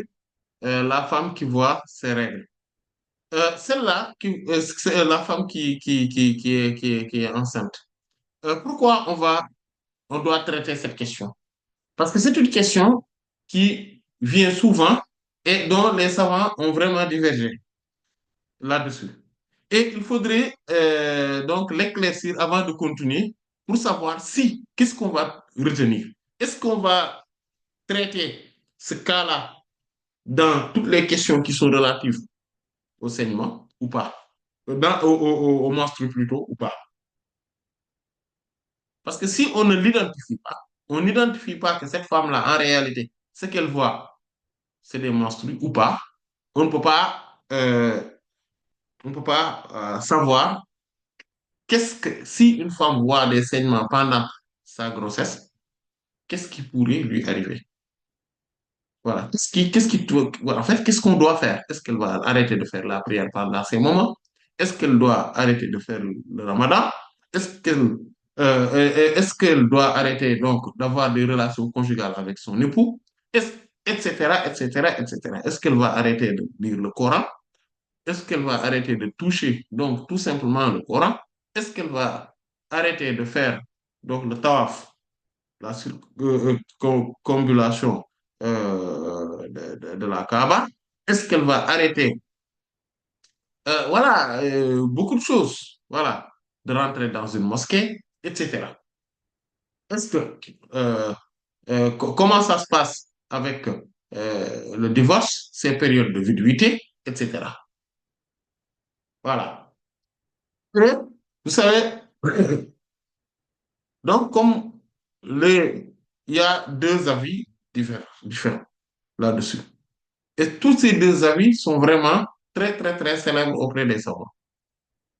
la femme qui voit ses règles. Celle-là, c'est la femme qui est enceinte. Pourquoi on doit traiter cette question? Parce que c'est une question qui vient souvent et dont les savants ont vraiment divergé là-dessus. Et il faudrait donc l'éclaircir avant de continuer pour savoir si, qu'est-ce qu'on va retenir. Est-ce qu'on va traiter ce cas-là dans toutes les questions qui sont relatives au saignement ou pas? Au menstru plutôt ou pas? Parce que si on ne l'identifie pas, on n'identifie pas que cette femme-là, en réalité, ce qu'elle voit, c'est des menstrues ou pas, on ne peut pas, on ne peut pas savoir qu'est-ce que, si une femme voit des saignements pendant sa grossesse, qu'est-ce qui pourrait lui arriver? Voilà. Voilà. En fait, qu'est-ce qu'on doit faire? Est-ce qu'elle va arrêter de faire la prière pendant ces moments? Est-ce qu'elle doit arrêter de faire le ramadan? Est-ce qu'elle est-ce qu'elle doit arrêter donc d'avoir des relations conjugales avec son époux? Est-ce, etc., etc., etc. Est-ce qu'elle va arrêter de lire le Coran? Est-ce qu'elle va arrêter de toucher donc tout simplement le Coran? Est-ce qu'elle va arrêter de faire donc le tawaf, la circumambulation de la Kaaba? Est-ce qu'elle va arrêter, voilà, beaucoup de choses, voilà, de rentrer dans une mosquée, etc. Est-ce que, comment ça se passe avec le divorce, ces périodes de viduité, etc. Voilà. Et, vous savez, donc, comme il y a deux avis différents là-dessus. Et tous ces deux avis sont vraiment très, très, très célèbres auprès des savants.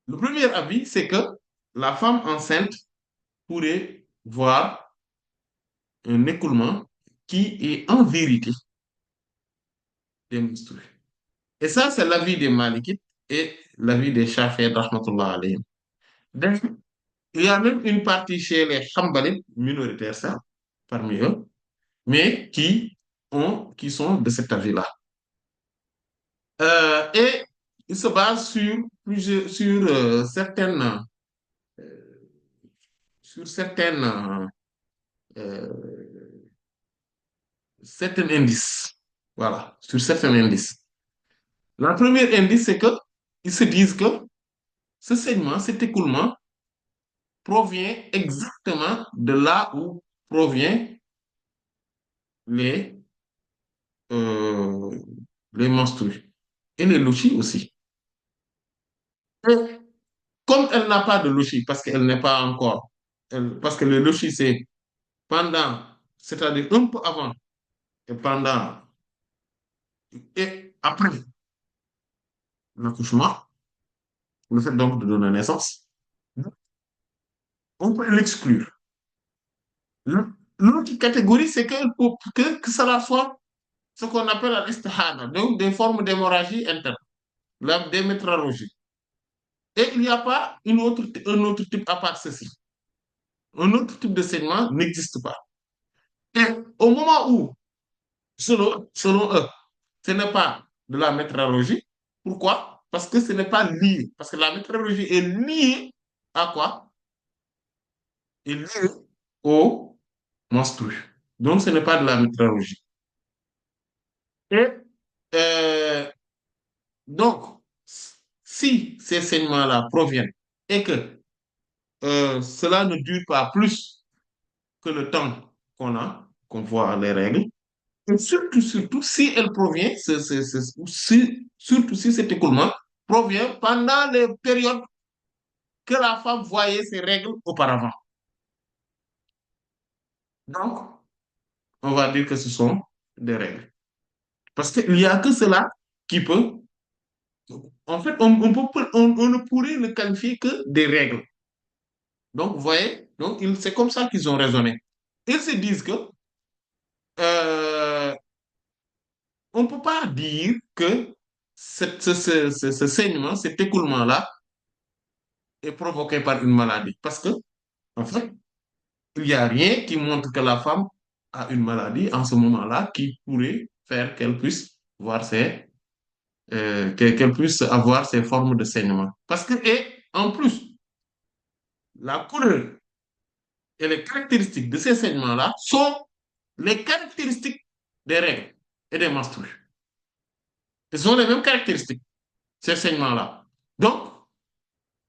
Le premier avis, c'est que la femme enceinte pourrait voir un écoulement qui est en vérité des menstrues. Et ça, c'est l'avis des Malikites et l'avis des Shafi'ites, rahmatullah alayhim. Donc, il y a même une partie chez les Hanbalites, minoritaires, ça, parmi eux, mais qui, qui sont de cet avis-là. Et il se base sur plusieurs, sur certains indices. Voilà, sur certains indices. Le premier indice, c'est que ils se disent que ce saignement, cet écoulement provient exactement de là où provient les, euh, les menstrues et les lochies aussi. Et comme elle n'a pas de lochies, parce qu'elle n'est pas encore, parce que le lochies, c'est pendant, c'est-à-dire un peu avant et pendant et après l'accouchement, le fait donc de donner naissance, on peut l'exclure. L'autre catégorie, c'est que cela soit ce qu'on appelle l'istihada, donc des formes d'hémorragie interne, la démétralogie. Et il n'y a pas un autre type à part ceci. Un autre type de saignement n'existe pas. Et au moment où, selon eux, ce n'est pas de la métralogie, pourquoi? Parce que ce n'est pas lié. Parce que la métralogie est liée à quoi? Est liée au menstru. Donc, ce n'est pas de la métralogie. Et euh, donc, si ces saignements-là proviennent et que cela ne dure pas plus que le temps qu'on voit les règles, et surtout si elle provient, surtout si cet écoulement provient pendant les périodes que la femme voyait ses règles auparavant. Donc, on va dire que ce sont des règles. Parce qu'il n'y a que cela qui peut. En fait, on ne pourrait le qualifier que des règles. Donc, vous voyez, donc c'est comme ça qu'ils ont raisonné. Ils se disent que euh, on ne peut pas dire que ce saignement, cet écoulement-là est provoqué par une maladie. Parce que, en fait, il n'y a rien qui montre que la femme a une maladie en ce moment-là qui pourrait faire qu'elle puisse voir qu'elle puisse avoir ces formes de saignement. Parce que, et en plus, la couleur et les caractéristiques de ces saignements-là sont les caractéristiques des règles et des menstrues. Ce sont les mêmes caractéristiques, ces saignements-là. Donc,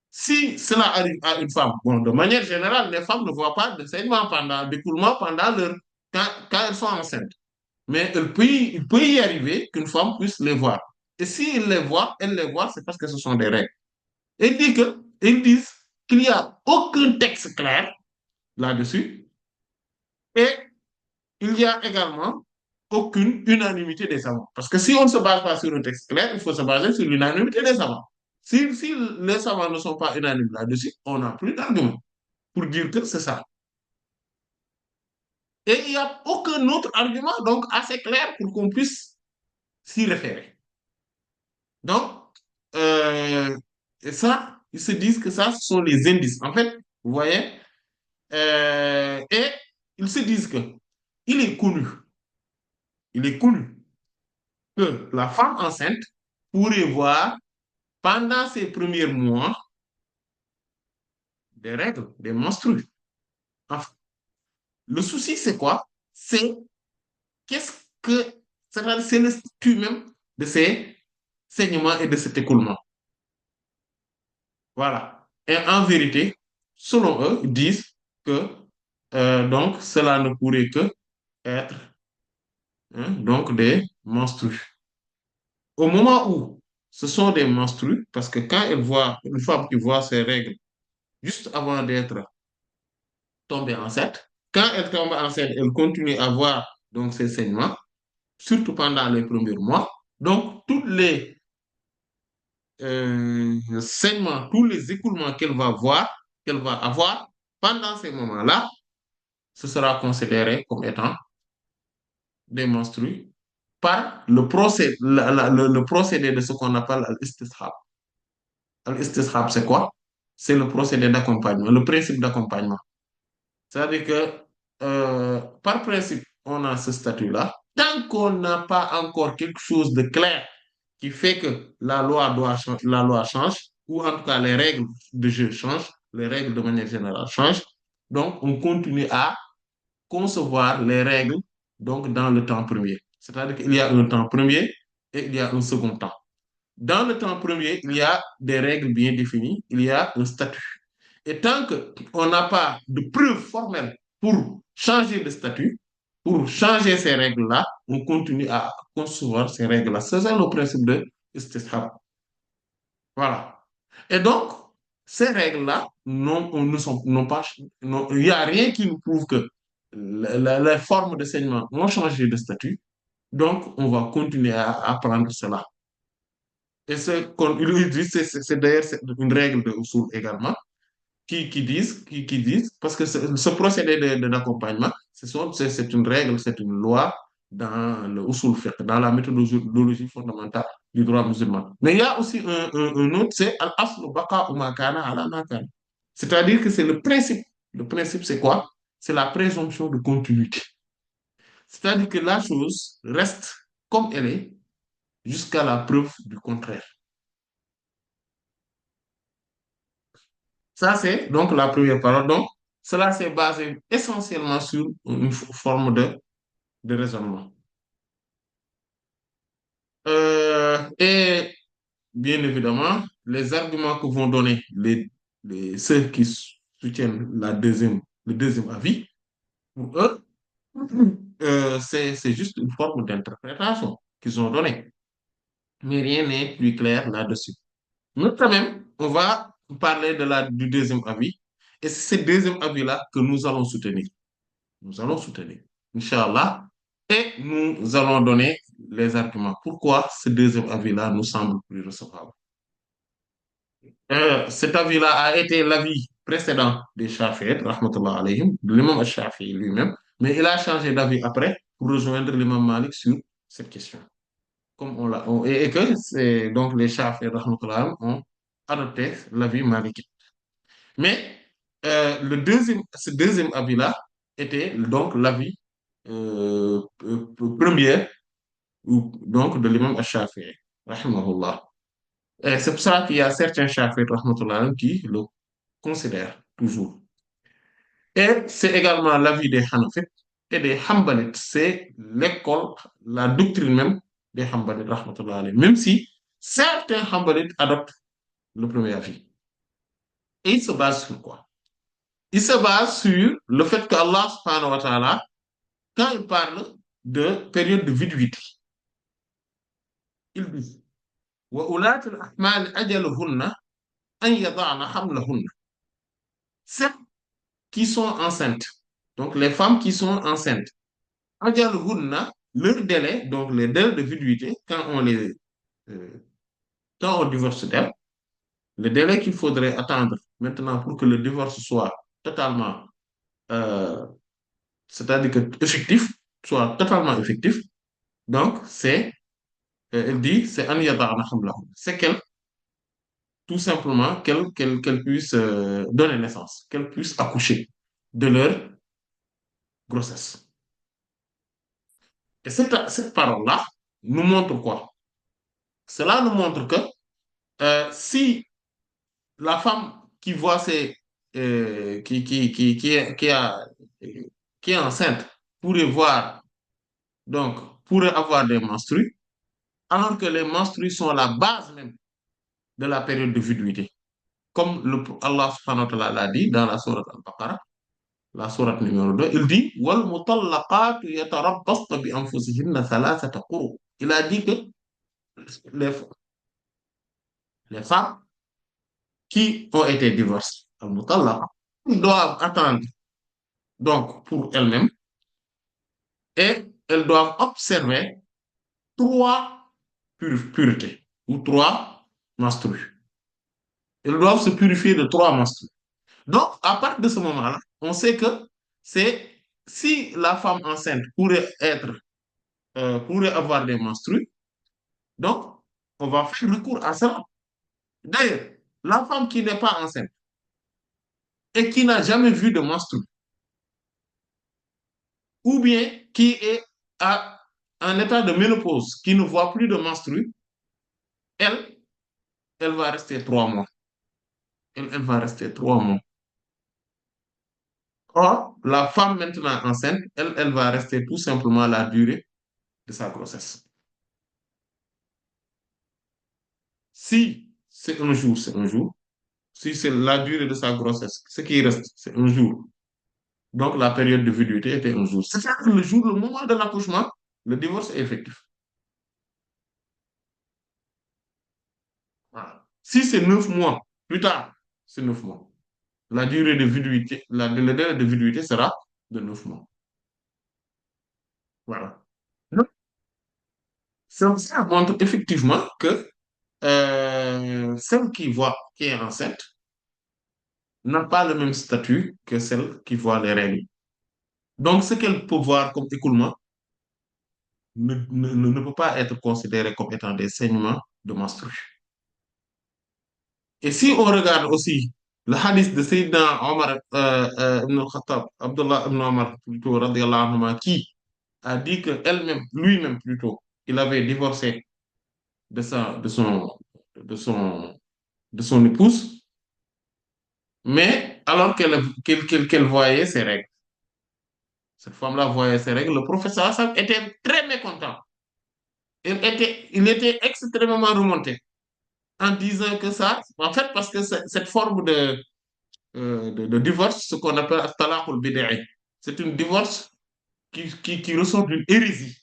si cela arrive à une femme, bon, de manière générale, les femmes ne voient pas de saignement d'écoulement quand elles sont enceintes. Mais il peut y arriver qu'une femme puisse les voir. Et s'il les voit, elle les voit, c'est parce que ce sont des règles. Et ils disent qu'il n'y a aucun texte clair là-dessus. Et il n'y a également aucune unanimité des savants. Parce que si on ne se base pas sur un texte clair, il faut se baser sur l'unanimité des savants. Si les savants ne sont pas unanimes là-dessus, on n'a plus d'argument pour dire que c'est ça. Et il n'y a aucun autre argument donc assez clair pour qu'on puisse s'y référer. Donc, et ça, ils se disent que ça, ce sont les indices. En fait, vous voyez, et ils se disent que il est connu, il est connu que la femme enceinte pourrait voir pendant ses premiers mois des règles, des menstrues. Enfin, le souci, c'est quoi? C'est qu'est-ce que, c'est le statut même de ces saignements et de cet écoulement. Voilà. Et en vérité, selon eux, ils disent que donc cela ne pourrait que être hein, donc des menstrues. Au moment où ce sont des menstrues, parce que quand elle voit une femme qui voit ses règles juste avant d'être tombée enceinte, quand elle tombe enceinte, elle continue à voir donc ses saignements, surtout pendant les premiers mois. Donc, saignements, tous les écoulements qu'elle va avoir pendant ces moments-là, ce sera considéré comme étant des menstrues par le procédé de ce qu'on appelle l'istishab. L'istishab, c'est quoi? C'est le procédé d'accompagnement, le principe d'accompagnement. C'est-à-dire que par principe, on a ce statut-là. Tant qu'on n'a pas encore quelque chose de clair qui fait que la loi change, ou en tout cas les règles de jeu changent, les règles de manière générale changent. Donc, on continue à concevoir les règles donc, dans le temps premier. C'est-à-dire qu'il y a un temps premier et il y a un second temps. Dans le temps premier, il y a des règles bien définies, il y a un statut. Et tant qu'on n'a pas de preuves formelles pour changer de statut, pour changer ces règles-là, on continue à concevoir ces règles-là. C'est ça le principe de istishab. Voilà. Et donc, ces règles-là n'ont pas, il n'y a rien qui nous prouve que les formes d'enseignement ont changé de statut. Donc, on va continuer à apprendre cela. Et il dit, c'est d'ailleurs une règle de Usul également, qui disent, parce que ce procédé d'accompagnement, c'est une règle, c'est une loi dans le Usul fiqh, dans la méthodologie fondamentale du droit musulman. Mais il y a aussi un autre, c'est al-aslu baqa ma kana ala ma kana. C'est-à-dire que c'est le principe. Le principe, c'est quoi? C'est la présomption de continuité. C'est-à-dire que la chose reste comme elle est jusqu'à la preuve du contraire. Ça, c'est donc la première parole. Donc, cela s'est basé essentiellement sur une forme de raisonnement. Et bien évidemment, les arguments que vont donner ceux qui soutiennent le deuxième avis, pour eux, c'est juste une forme d'interprétation qu'ils ont donnée. Mais rien n'est plus clair là-dessus. Mais quand même, on va parler du deuxième avis. Et c'est ce deuxième avis-là que nous allons soutenir. Nous allons soutenir, Inch'Allah, et nous allons donner les arguments. Pourquoi ce deuxième avis-là nous semble plus recevable? Cet avis-là a été l'avis précédent des Shafi'ites, rahmatullah alayhim, de l'imam al-Shafi'i lui-même, mais il a changé d'avis après pour rejoindre l'imam Malik sur cette question. Comme et que c'est donc les Shafi'ites, rahmatullah alayhim, ont adopté l'avis maliki. Mais ce deuxième avis-là était donc l'avis premier donc de l'imam al-Shafi'i, rahimahullah. Et c'est pour ça qu'il y a certains Shafi'i, rahmatullah, qui le considèrent toujours. Et c'est également l'avis des Hanafites et des Hanbalites. C'est l'école, la doctrine même des Hanbalites, rahmatullah, même si certains Hanbalites adoptent le premier avis. Et ils se basent sur quoi? Il se base sur le fait qu'Allah, subhanahu wa ta'ala, quand il parle de période de viduité, il dit وَأُولَاتِ الْأَحْمَالِ أَجَلُهُنَّ أَنْ يَضَعْنَ حَمْلَهُنَّ. Celles qui sont enceintes, donc les femmes qui sont enceintes, أَجَلُهُنَّ, leur délai, donc les délais de viduité, euh, quand on divorce d'elles, le délai qu'il faudrait attendre maintenant pour que le divorce soit totalement, euh, c'est-à-dire que effectif, soit totalement effectif, donc elle dit, c'est an yada'na hamlahun. C'est qu'elle, tout simplement, qu'elle puisse donner naissance, qu'elle puisse accoucher de leur grossesse. Et cette parole-là nous montre quoi? Cela nous montre que si la femme qui voit qui est enceinte pourrait voir, donc, pourrait avoir des menstrues, alors que les menstrues sont la base même de la période de viduité. Comme Allah subhanahu wa ta'ala l'a dit dans la sourate Al-Baqarah, la sourate numéro 2, il dit wal mutallaqatu yatarabbasna bi anfusihinna thalathata quru. Il a dit que les, les femmes qui ont été divorcées, al-mutallaqa, doivent attendre donc pour elles-mêmes et elles doivent observer trois puretés ou trois menstrues. Elles doivent se purifier de trois menstrues. Donc, à partir de ce moment-là, on sait que c'est si la femme enceinte pourrait avoir des menstrues, donc on va faire recours à cela. D'ailleurs, la femme qui n'est pas enceinte et qui n'a jamais vu de menstrues, ou bien qui est en état de ménopause, qui ne voit plus de menstrues, elle, elle va rester 3 mois. Elle va rester 3 mois. Or, la femme maintenant enceinte, elle va rester tout simplement la durée de sa grossesse. Si c'est un jour, c'est un jour. Si c'est la durée de sa grossesse, ce qui reste, c'est un jour. Donc, la période de viduité était un jour. C'est-à-dire que le jour, le moment de l'accouchement, le divorce est effectif. Voilà. Si c'est 9 mois plus tard, c'est 9 mois. La durée de viduité, le délai de viduité sera de 9 mois. Voilà. Donc, ça montre effectivement que celle qui voit, qui est enceinte, n'a pas le même statut que celle qui voit les règles. Donc, ce qu'elle peut voir comme écoulement ne peut pas être considéré comme étant des saignements de menstrues. Et si on regarde aussi le hadith de Sayyidina Omar ibn al-Khattab, Abdullah ibn Omar, plutôt, radiallahu anhuma, qui a dit que elle-même, lui-même plutôt, il avait divorcé de sa, de son, de son épouse, mais alors qu'elle voyait ses règles. Cette femme-là voyait ses règles. Le professeur Hassan était très mécontent. Il était extrêmement remonté en disant que ça, en fait, parce que cette forme de divorce, ce qu'on appelle talaqul bid'i, c'est une divorce qui ressort d'une hérésie.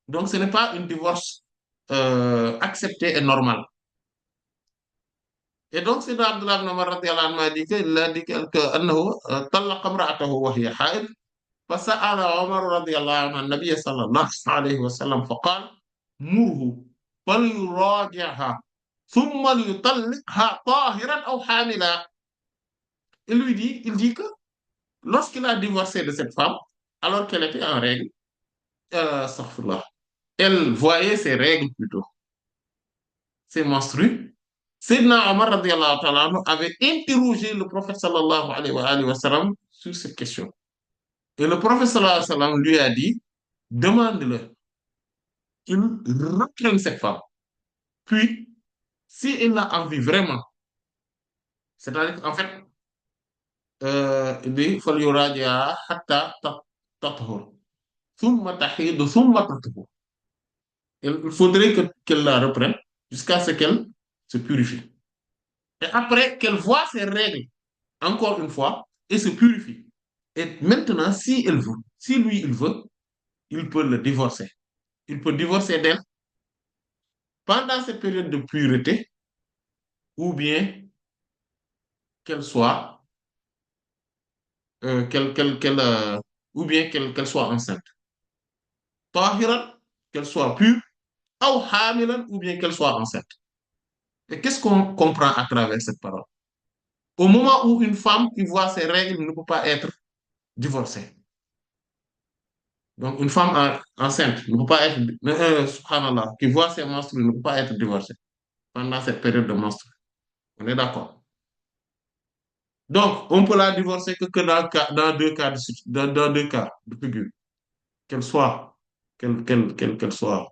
Donc, ce n'est pas une divorce acceptée et normale. Et donc, c'est Abdullah ibn Umar radiyallahu anhu a dit qu'il a dit qu'annahu talaqa imra'atahu wa hiya haid. فسأل عمر رضي الله عنه النبي صلى الله عليه وسلم فقال مره فليراجعها ثم ليطلقها طاهرا أو حاملا. Il dit que lorsqu'il a divorcé de cette femme, alors qu'elle était en règle, astaghfirullah, elle voyait ses règles plutôt, ses menstrues. Sayyidina Omar radiyallahu ta'ala anhu avait interrogé le prophète sallallahu alayhi wa sallam sur cette question. Et le prophète sallallahu alayhi wa sallam lui a dit, demande-le qu'il reprenne cette femme. Puis, si il a envie vraiment, c'est-à-dire qu'en fait, il dit, فَلْيُرَاجِعَهَا حَتَّى تَطْهُرَ ثُمَّ تَحِيضُ ثُمَّ تَطْهُرُ. Il faudrait qu'elle la reprenne jusqu'à ce qu'elle se purifie. Et après, qu'elle voit ses règles, encore une fois, et se purifie. Et maintenant, si elle veut, si lui il veut, il peut le divorcer. Il peut divorcer d'elle pendant cette période de pureté, ou bien qu'elle soit, ou bien qu'elle soit enceinte. Tahiran, qu'elle soit pure, ou hamilan, ou bien qu'elle soit enceinte. Et qu'est-ce qu'on comprend à travers cette parole? Au moment où une femme qui voit ses règles ne peut pas être divorcée. Donc, une femme enceinte ne peut pas être, subhanallah, qui voit ses menstrues ne peut pas être divorcée pendant cette période de menstrues. On est d'accord. Donc, on peut la divorcer que dans deux cas dans deux cas de figure. Qu'elle soit, qu'elle soit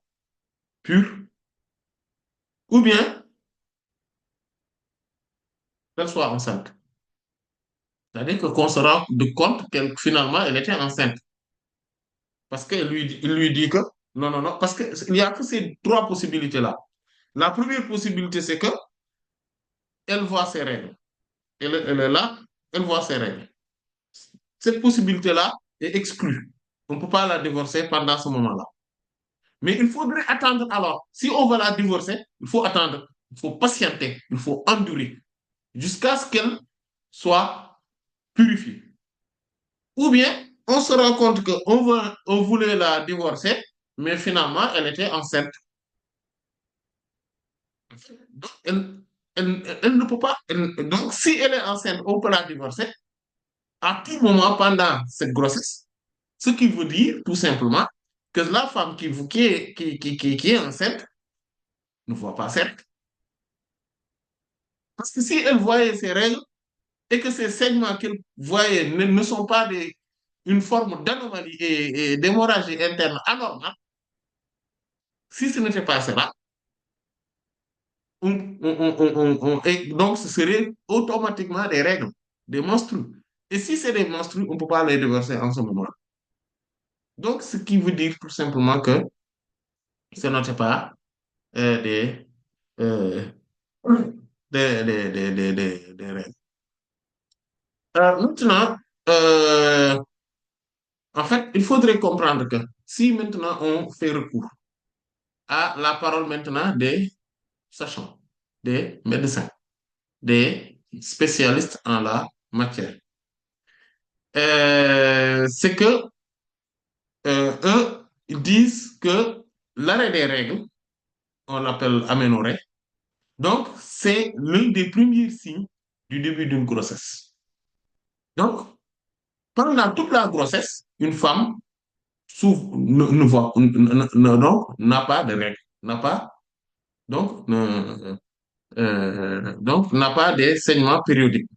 pure, ou bien qu'elle soit enceinte. C'est-à-dire qu'on se rend de compte qu'elle, finalement, elle était enceinte. Parce qu'il lui dit que, non, non, non, parce qu'il n'y a que ces trois possibilités-là. La première possibilité, c'est que elle voit ses règles. Elle est là, elle voit ses règles. Cette possibilité-là est exclue. On ne peut pas la divorcer pendant ce moment-là. Mais il faudrait attendre alors. Si on va la divorcer, il faut attendre. Il faut patienter. Il faut endurer jusqu'à ce qu'elle soit purifiée. Ou bien, on se rend compte on voulait la divorcer, mais finalement, elle était enceinte. Donc, elle ne peut pas. Donc, si elle est enceinte, on peut la divorcer à tout moment pendant cette grossesse. Ce qui veut dire, tout simplement, que la femme qui est enceinte ne voit pas cette. Parce que si elle voyait ses règles et que ces saignements qu'elle voyait ne sont pas une forme d'anomalie et d'hémorragie interne anormale, si ce n'était pas cela, Et donc, ce serait automatiquement des règles, des menstrues. Et si c'est des menstrues, on ne peut pas les déverser en ce moment. Donc, ce qui veut dire tout simplement que ce n'était pas des, euh, des règles. Maintenant, euh, en fait, il faudrait comprendre que si maintenant on fait recours à la parole maintenant des sachants, des médecins, des spécialistes en la matière, c'est que eux, ils disent que l'arrêt des règles, on l'appelle aménorrhée, donc c'est l'un des premiers signes du début d'une grossesse. Donc, pendant toute la grossesse, une femme ne voit, donc, n'a pas de règles, n'a pas, donc, n'a pas des saignements périodiques.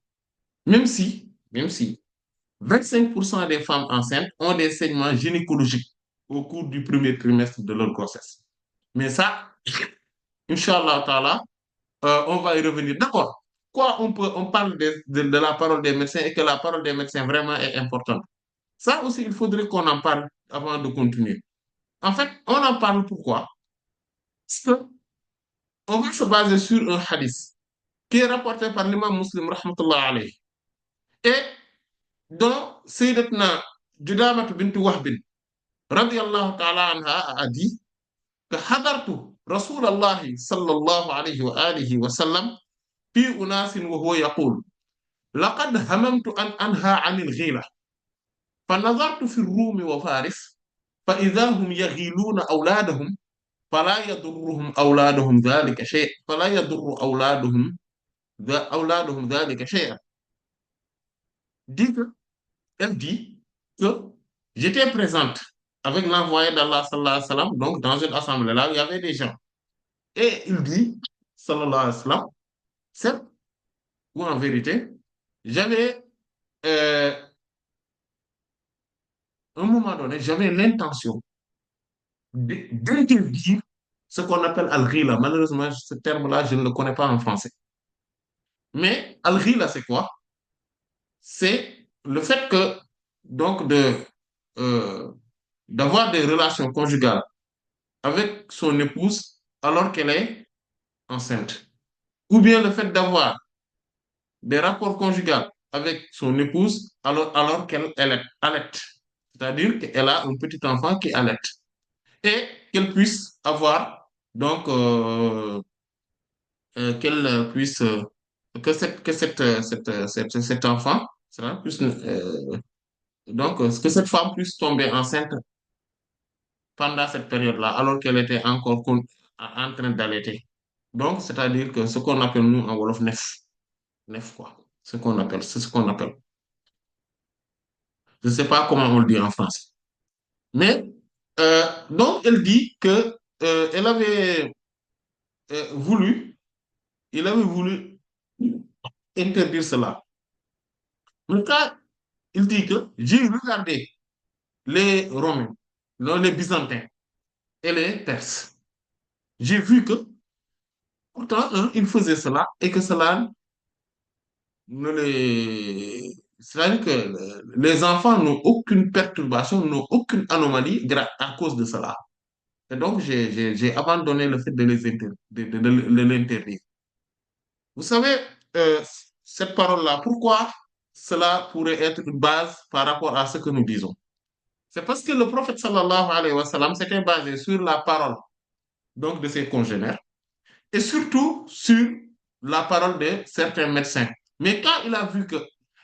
Même si 25% des femmes enceintes ont des saignements gynécologiques au cours du premier trimestre de leur grossesse. Mais ça, Inch'Allah Ta'ala, on va y revenir. D'accord. Quoi, on parle de la parole des médecins et que la parole des médecins vraiment est importante. Ça aussi, il faudrait qu'on en parle avant de continuer. En fait, on en parle pourquoi? Parce que on va se baser sur un hadith qui est rapporté par l'imam muslim, rahmatullah alayhi, et dont Sayyidatna Judamat bint Wahb, radiyallahu ta'ala anha, a dit que hadartu Rasulallah sallallahu alayhi wa alihi wa sallam fi unasin wa huwa yaqul لقد هممت أن أنهى عن الغيلة فنظرت في الروم وفارس فإذا هم يغيلون أولادهم فلا يضرهم أولادهم ذلك شيء فلا يضر أولادهم ذلك شيئا. Dit que, elle dit que j'étais présente avec l'envoyé d'Allah sallallahu alayhi wa sallam, donc dans une assemblée là où il y avait des gens. Et il dit, sallallahu alayhi wa sallam, c'est ou en vérité, j'avais, euh, à un moment donné, j'avais l'intention d'interdire ce qu'on appelle al-ghila. Malheureusement, ce terme-là, je ne le connais pas en français. Mais al-ghila, c'est quoi? C'est le fait que, donc, euh, d'avoir des relations conjugales avec son épouse alors qu'elle est enceinte. Ou bien le fait d'avoir des rapports conjugaux avec son épouse alors qu'elle est allaite. C'est-à-dire qu'elle a un petit enfant qui allait. Et qu'elle puisse avoir, donc, qu'elle puisse, cet enfant, ça, puisse, donc, que cette femme puisse tomber enceinte pendant cette période-là, alors qu'elle était encore en train d'allaiter. Donc, c'est-à-dire que ce qu'on appelle nous en Wolof nef, nef quoi. C'est ce qu'on appelle. Je ne sais pas comment on le dit en français. Mais, donc, elle dit que elle avait voulu, il avait voulu interdire cela. Mais quand il dit que j'ai regardé les Romains, non, les Byzantins et les Perses, j'ai vu que pourtant, ils faisaient cela et que cela ne les... C'est-à-dire que les enfants n'ont aucune perturbation, n'ont aucune anomalie à cause de cela. Et donc, j'ai abandonné le fait de les de l'interdire. Vous savez, euh, cette parole-là, pourquoi cela pourrait être une base par rapport à ce que nous disons? C'est parce que le prophète sallallahu alayhi wa sallam s'était basé sur la parole donc de ses congénères et surtout sur la parole de certains médecins. Mais quand il a vu que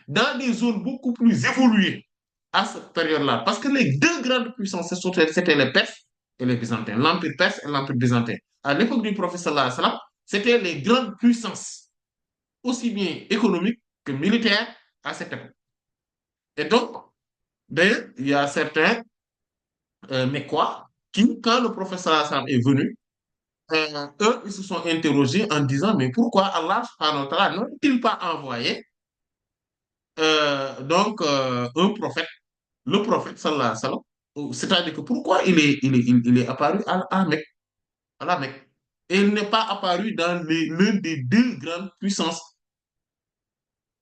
dans des zones beaucoup plus évoluées à cette période-là, parce que les deux grandes puissances, c'était les Perses et les Byzantins, l'Empire perse et l'Empire byzantin. À l'époque du prophète sallallahu alayhi wa sallam, c'était les grandes puissances, aussi bien économiques que militaires à cette époque. Et donc, d'ailleurs, il y a certains Mécois qui, quand le prophète sallallahu alayhi wa sallam est venu, eux, ils se sont interrogés en disant, mais pourquoi Allah subhanahu wa ta'ala n'a-t-il pas envoyé un prophète, le prophète sallallahu alayhi wa sallam, c'est-à-dire que pourquoi il est apparu à la Mecque, à la Mecque. et il n'est pas apparu dans l'une des deux grandes puissances.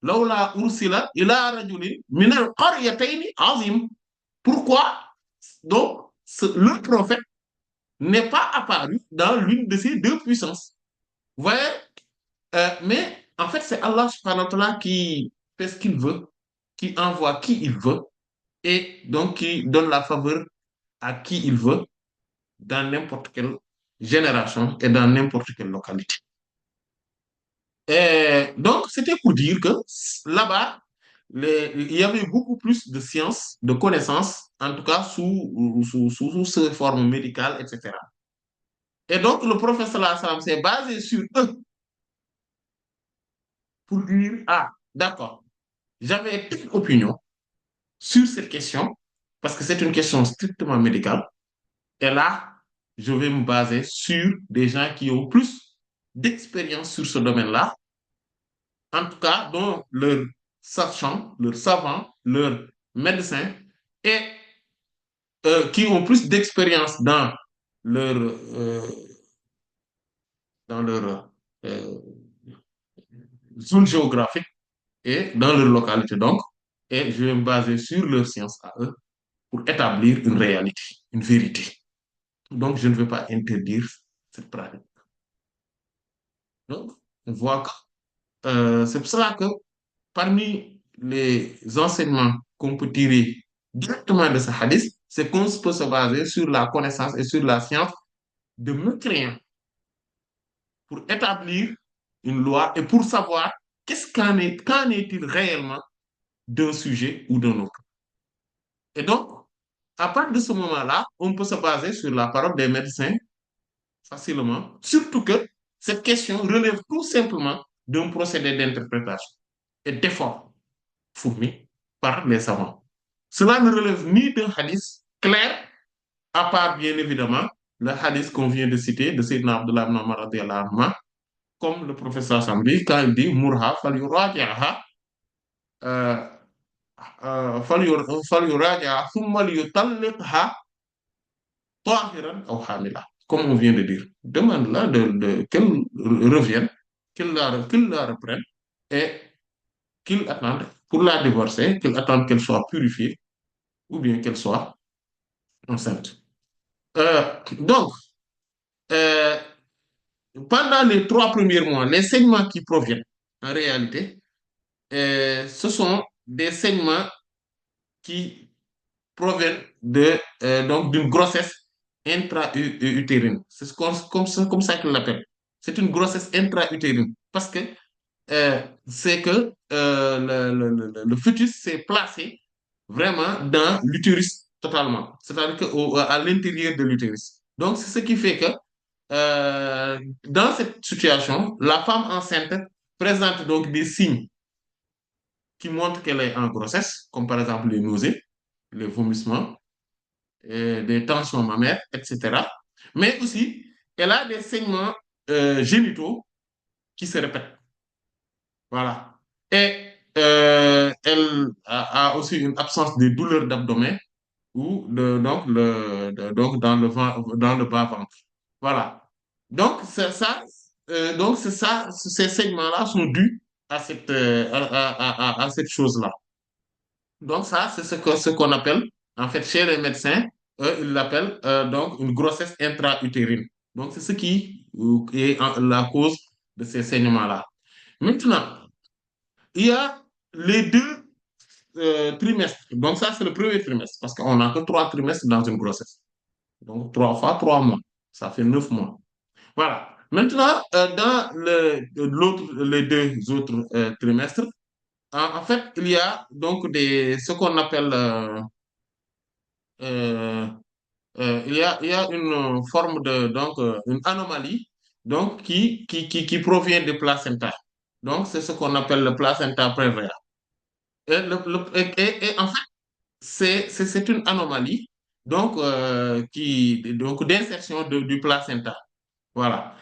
Lawla ursila ila rajulin min al-qaryatayni azim. Pourquoi? Donc, le prophète n'est pas apparu dans l'une de ces deux puissances. Vous voyez? Mais en fait, c'est Allah subhanahu wa ta'ala qui fait ce qu'il veut, qui envoie qui il veut, et donc qui donne la faveur à qui il veut dans n'importe quelle génération et dans n'importe quelle localité. Et donc, c'était pour dire que là-bas, il y avait beaucoup plus de sciences, de connaissances, en tout cas sous cette forme médicale, etc. Et donc, le prophète sallallahu alayhi wa sallam s'est basé sur eux pour dire, ah, d'accord, j'avais une opinion sur cette question, parce que c'est une question strictement médicale. Et là, je vais me baser sur des gens qui ont plus d'expérience sur ce domaine-là, en tout cas, dont leurs sachants, leurs savants, leurs médecins, et qui ont plus d'expérience leur, euh, dans leur zone géographique et dans leur localité, donc, et je vais me baser sur leur science à eux pour établir une réalité, une vérité. Donc, je ne veux pas interdire cette pratique. Donc, on voit que c'est pour cela que parmi les enseignements qu'on peut tirer directement de ce hadith, c'est qu'on peut se baser sur la connaissance et sur la science de mécréants pour établir une loi et pour savoir qu'en est-il réellement d'un sujet ou d'un autre. Et donc, à partir de ce moment-là, on peut se baser sur la parole des médecins facilement, surtout que cette question relève tout simplement d'un procédé d'interprétation et d'effort fourni par les savants. Cela ne relève ni d'un hadith clair, à part bien évidemment le hadith qu'on vient de citer de Sayyidina Abdullah ibn Umar radiyallahu anhu, comme le professeur Sambi, quand il dit Murha fal yuraji'aha, فليراجع ثم ليطلقها طاهرا أو حاملا, comme on vient de dire. Demande-là qu'elle revienne, qu'il la reprenne et qu'il attende pour la divorcer, qu'il attende qu'elle soit purifiée ou bien qu'elle soit enceinte. Donc, euh, pendant les 3 premiers mois, les saignements qui proviennent, en réalité, ce sont des saignements qui proviennent donc d'une grossesse intra-utérine. C'est comme ça qu'ils l'appellent. C'est une grossesse intra-utérine. Parce que c'est que le fœtus s'est placé vraiment dans l'utérus totalement. C'est-à-dire à l'intérieur de l'utérus. Donc, c'est ce qui fait que dans cette situation, la femme enceinte présente donc des signes qui montrent qu'elle est en grossesse, comme par exemple les nausées, les vomissements, des tensions mammaires, etc. Mais aussi, elle a des saignements génitaux qui se répètent. Voilà. Et elle a aussi une absence de douleur d'abdomen ou donc dans le bas-ventre. Voilà. Donc, c'est ça. Donc, c'est ça. Ces saignements-là sont dus à à cette chose-là. Donc ça, c'est ce qu'on appelle, en fait, chez les médecins, ils l'appellent donc une grossesse intra-utérine. Donc c'est ce qui est la cause de ces saignements-là. Maintenant, il y a les deux trimestres. Donc ça, c'est le premier trimestre, parce qu'on n'a que 3 trimestres dans une grossesse. Donc 3 fois 3 mois, ça fait 9 mois. Voilà. Maintenant, dans les deux autres trimestres, en fait, il y a donc ce qu'on appelle euh, il y a une forme donc, une anomalie, donc, qui provient du placenta. Donc, c'est ce qu'on appelle le placenta prévia. Et en fait, c'est une anomalie, donc, donc d'insertion du placenta. Voilà.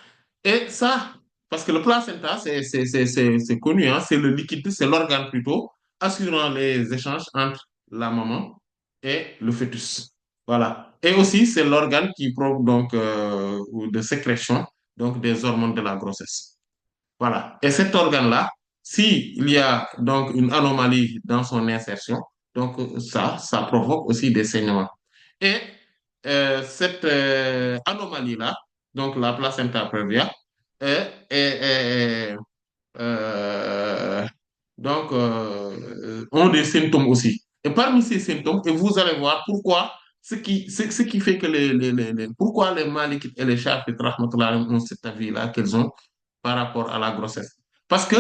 Et ça, parce que le placenta, c'est connu, hein, c'est le liquide, c'est l'organe plutôt, assurant les échanges entre la maman et le fœtus. Voilà. Et aussi, c'est l'organe qui provoque donc de sécrétion donc des hormones de la grossesse. Voilà. Et cet organe-là, s'il y a donc une anomalie dans son insertion, donc ça provoque aussi des saignements. Et cette anomalie-là, donc la placenta previa, est, euh, ont des symptômes aussi. Et parmi ces symptômes, et vous allez voir pourquoi, ce qui fait que pourquoi les malikites et les chafites, rahmatullah, ont cet avis-là qu'elles ont par rapport à la grossesse. Parce que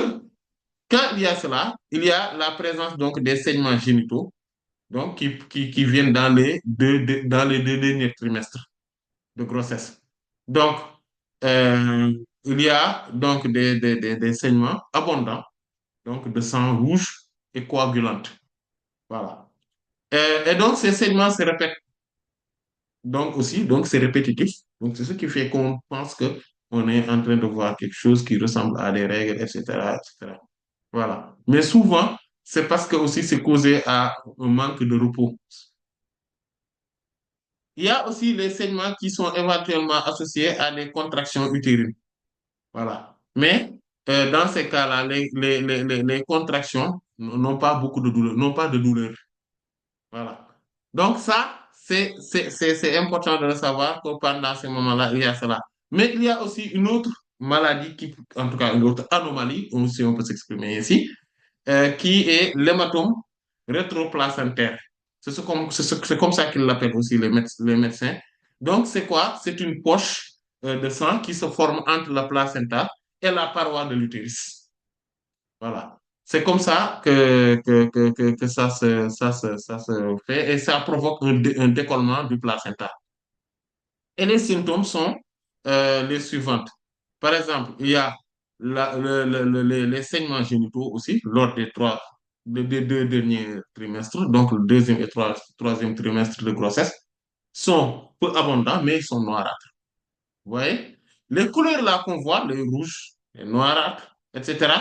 quand il y a cela, il y a la présence donc des saignements génitaux donc, qui viennent dans les 2 derniers trimestres de grossesse. Donc, il y a donc des saignements abondants donc de sang rouge et coagulante. Voilà. Et donc, ces saignements se répètent donc aussi, donc c'est répétitif. Donc, c'est ce qui fait qu'on pense que on est en train de voir quelque chose qui ressemble à des règles, etc., etc. Voilà. Mais souvent, c'est parce que aussi c'est causé à un manque de repos. Il y a aussi les saignements qui sont éventuellement associés à des contractions utérines. Voilà. Mais dans ces cas-là, les contractions n'ont pas beaucoup de douleur, n'ont pas de douleur. Voilà. Donc ça, c'est important de le savoir que pendant ces moments-là, il y a cela. Mais il y a aussi une autre maladie, en tout cas une autre anomalie, si on peut s'exprimer ainsi, qui est l'hématome rétroplacentaire. C'est comme ça qu'ils l'appellent aussi les médecins. Donc c'est quoi? C'est une poche de sang qui se forme entre la placenta et la paroi de l'utérus. Voilà. C'est comme ça que ça se fait et ça provoque un décollement du placenta. Et les symptômes sont les suivantes. Par exemple, il y a les saignements génitaux aussi lors des 2 derniers trimestres, donc le deuxième et troisième trimestre de grossesse, sont peu abondants, mais ils sont noirâtres. Vous voyez? Les couleurs là qu'on voit, les rouges, les noirâtres, etc.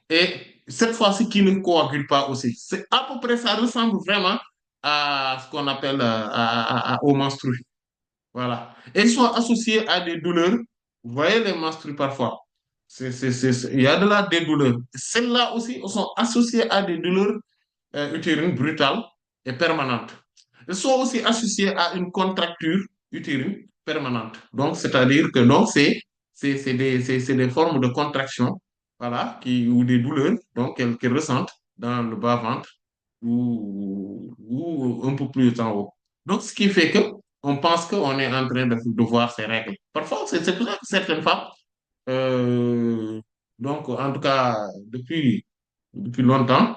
Et cette fois-ci, qui ne coagulent pas aussi. C'est à peu près, ça ressemble vraiment à ce qu'on appelle au menstru. Voilà. Et ils sont associés à des douleurs. Vous voyez les menstrues parfois. Il y a de là des douleurs. Celles-là aussi sont associées à des douleurs utérines brutales et permanentes. Elles sont aussi associées à une contracture utérine permanente. Donc, c'est-à-dire que donc, c'est des formes de contraction voilà, ou des douleurs donc, qu'elles ressentent dans le bas-ventre ou un peu plus en haut. Donc, ce qui fait que on pense qu'on est en train de voir ces règles. Parfois, c'est pour ça que certaines femmes, euh, donc en tout cas depuis longtemps,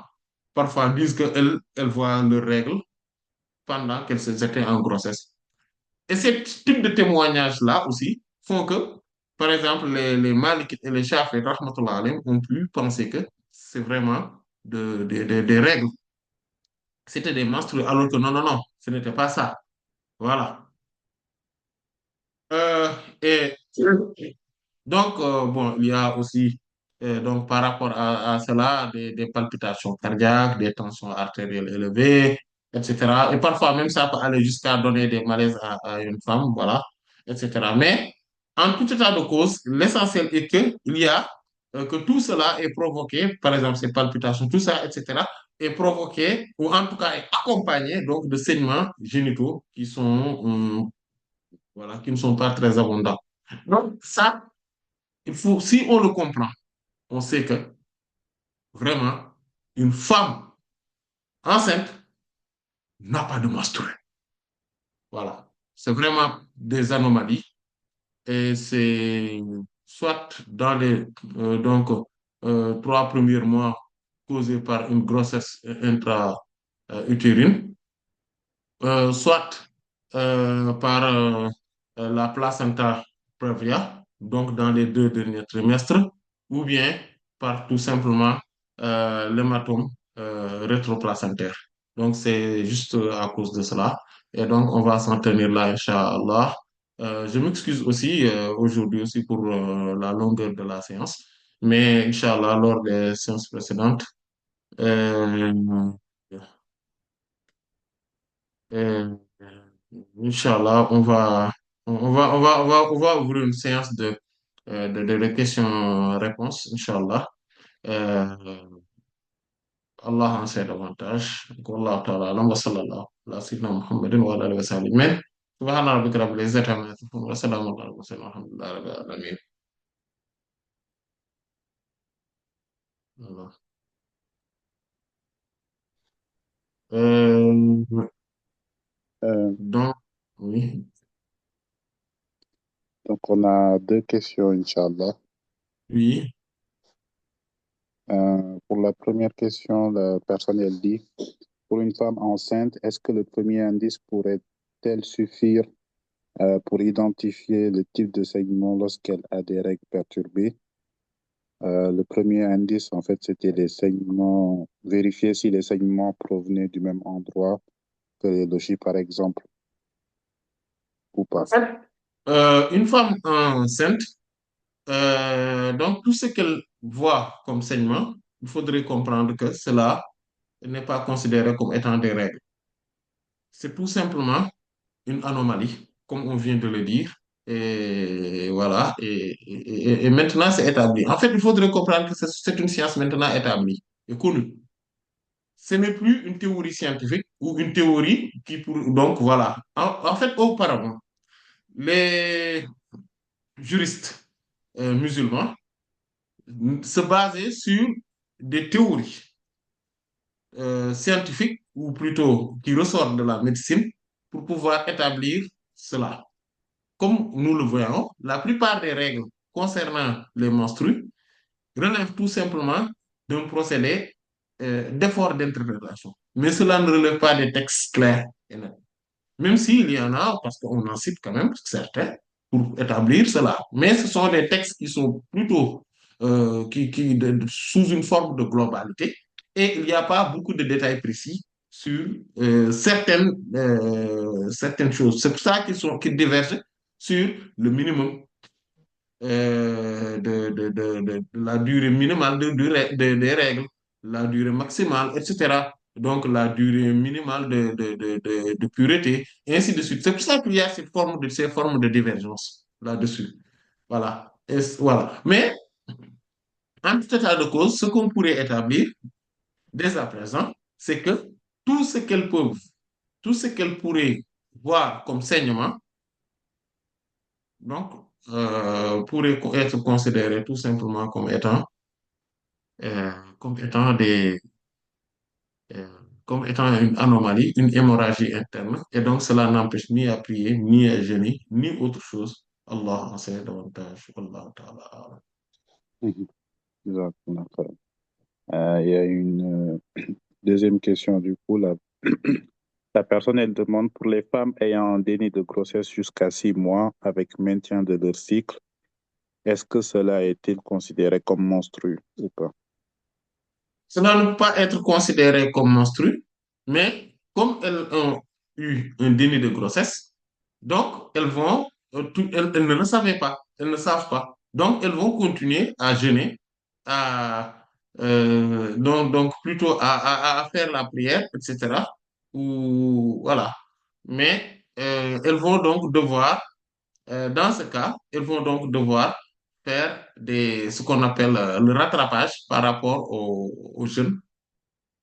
parfois disent qu'elles voient leurs règles pendant qu'elles étaient en grossesse. Et ce type de témoignages-là aussi font que, par exemple, les Malikites et les Chafites, rahmatullah alayhim, ont pu penser que c'est vraiment des règles. C'était des menstrues, alors que non, non, non, ce n'était pas ça. Voilà. Euh, et donc, bon, il y a aussi, donc, par rapport à cela, des palpitations cardiaques, des tensions artérielles élevées, etc. Et parfois, même ça peut aller jusqu'à donner des malaises à une femme, voilà, etc. Mais, en tout état de cause, l'essentiel est que il y a, que tout cela est provoqué, par exemple, ces palpitations, tout ça, etc., est provoqué, ou en tout cas est accompagné, donc, de saignements génitaux qui sont, voilà, qui ne sont pas très abondants. Donc, ça, si on le comprend, on sait que vraiment, une femme enceinte n'a pas de menstrues. Voilà. C'est vraiment des anomalies et c'est soit dans les 3 premiers mois causés par une grossesse intra-utérine, soit par la placenta previa, donc dans les 2 derniers trimestres, ou bien par tout simplement l'hématome rétroplacentaire. Donc c'est juste à cause de cela. Et donc on va s'en tenir là, Inch'Allah. Je m'excuse aussi aujourd'hui aussi pour la longueur de la séance, mais Inch'Allah, lors des séances précédentes, euh, euh, Inch'Allah, on va ouvrir une séance de questions-réponses, Inch'Allah. Euh, Allah en sait davantage. Donc, wallahu ta'ala a'lam wa sallallahu ala sayyidina Muhammadin wa ala alihi wa sahbihi ajma'in. Subhana rabbika rabbil izzati amma yasifun wa salamun ala al-mursalin walhamdulillahi rabbil alamin. Voilà. Euh, Euh, donc, oui, donc, on a deux questions, Inch'Allah. oui. Pour la première question, la personne, elle dit, pour une femme enceinte, est-ce que le premier indice pourrait-elle suffire pour identifier le type de saignement lorsqu'elle a des règles perturbées? Le premier indice, en fait, c'était les saignements, vérifier si les saignements provenaient du même endroit que les logis, par exemple, ou En pas. fait, une femme enceinte, donc tout ce qu'elle voit comme saignement, il faudrait comprendre que cela n'est pas considéré comme étant des règles. C'est tout simplement une anomalie, comme on vient de le dire. Et voilà, et maintenant c'est établi. En fait, il faudrait comprendre que c'est une science maintenant établie et connue. Ce n'est plus une théorie scientifique ou une théorie qui pour... Donc voilà. En fait, auparavant, les juristes musulmans se basaient sur des théories scientifiques ou plutôt qui ressortent de la médecine pour pouvoir établir cela. Comme nous le voyons, la plupart des règles concernant les menstrues relèvent tout simplement d'un procédé d'effort d'interprétation. Mais cela ne relève pas des textes clairs et nets. Même s'il y en a, parce qu'on en cite quand même certains pour établir cela. Mais ce sont des textes qui sont plutôt sous une forme de globalité et il n'y a pas beaucoup de détails précis sur certaines choses. C'est pour ça qu'ils divergent sur le minimum de la durée minimale des règles, la durée maximale, etc. Donc, la durée minimale de pureté, et ainsi de suite. C'est pour ça qu'il y a ces formes de divergence là-dessus. Voilà. Voilà. Mais, en tout état de cause, ce qu'on pourrait établir dès à présent, c'est que tout ce qu'elles peuvent, tout ce qu'elles pourraient voir comme saignement, donc, pourrait être considéré tout simplement comme étant euh, comme étant une anomalie, une hémorragie interne. Et donc, cela n'empêche ni à prier, ni à jeûner, ni autre chose. Allah en sait davantage. Allah ta'ala. Mhm. Jazakumullah khair. Il y a une deuxième question, du coup, la personne, elle demande pour les femmes ayant un déni de grossesse jusqu'à 6 mois avec maintien de leur cycle, est-ce que cela est-il considéré comme monstrueux ou pas? Cela ne peut pas être considéré comme monstrueux, mais comme elles ont eu un déni de grossesse, donc elles ne le savaient pas, elles ne savent pas. Donc elles vont continuer à jeûner, donc plutôt à faire la prière, etc. Ou voilà. Mais elles vont donc devoir dans ce cas, ils vont donc devoir faire ce qu'on appelle le rattrapage par rapport aux jeunes,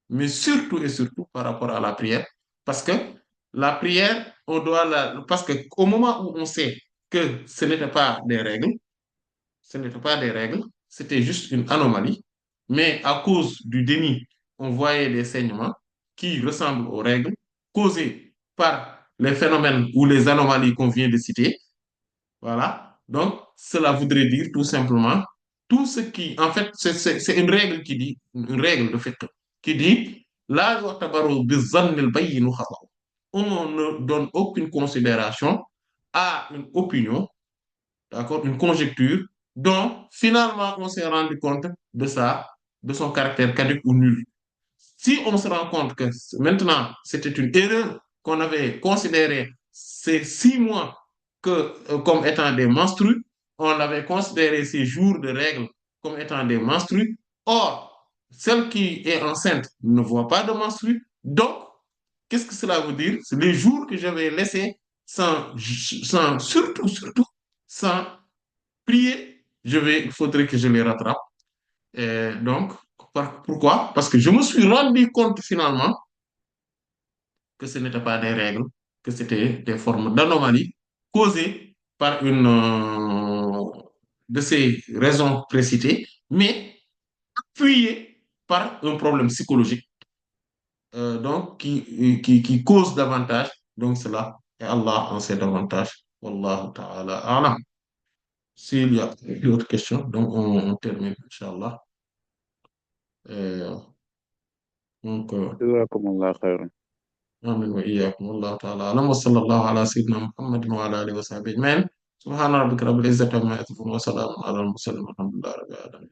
mais surtout et surtout par rapport à la prière. Parce que la prière, parce qu'au moment où on sait que ce n'était pas des règles, ce n'était pas des règles, c'était juste une anomalie, mais à cause du déni, on voyait des saignements qui ressemblent aux règles causés par les phénomènes ou les anomalies qu'on vient de citer. Voilà. Donc, cela voudrait dire tout simplement tout ce qui, en fait, c'est une règle qui dit, une règle de fait, qui dit, la yu'tabaru bizannil bayyinu khata. On ne donne aucune considération à une opinion, d'accord, une conjecture, dont finalement on s'est rendu compte de son caractère caduc ou nul. Si on se rend compte que maintenant c'était une erreur qu'on avait considéré ces 6 mois comme étant des menstrues, on avait considéré ces jours de règles comme étant des menstrues. Or, celle qui est enceinte ne voit pas de menstrues. Donc, qu'est-ce que cela veut dire? C'est les jours que j'avais laissés sans, surtout, sans prier, il faudrait que je les rattrape. Et donc, pourquoi? Parce que je me suis rendu compte finalement que ce n'étaient pas des règles, que c'était des formes d'anomalie causées par une de ces raisons précitées, mais appuyées par un problème psychologique, donc qui cause davantage donc cela. Et Allah en sait davantage. Wallahu ta'ala a'lam. S'il y a d'autres questions, donc on termine, Inch'Allah. Euh, donc, Jazakumullah khairan. آمين وإياكم والله تعالى أعلم وصلى الله على سيدنا محمد وعلى آله وصحبه أجمعين سبحان ربك رب العزة عما يصفون وسلام على المرسلين والحمد لله رب العالمين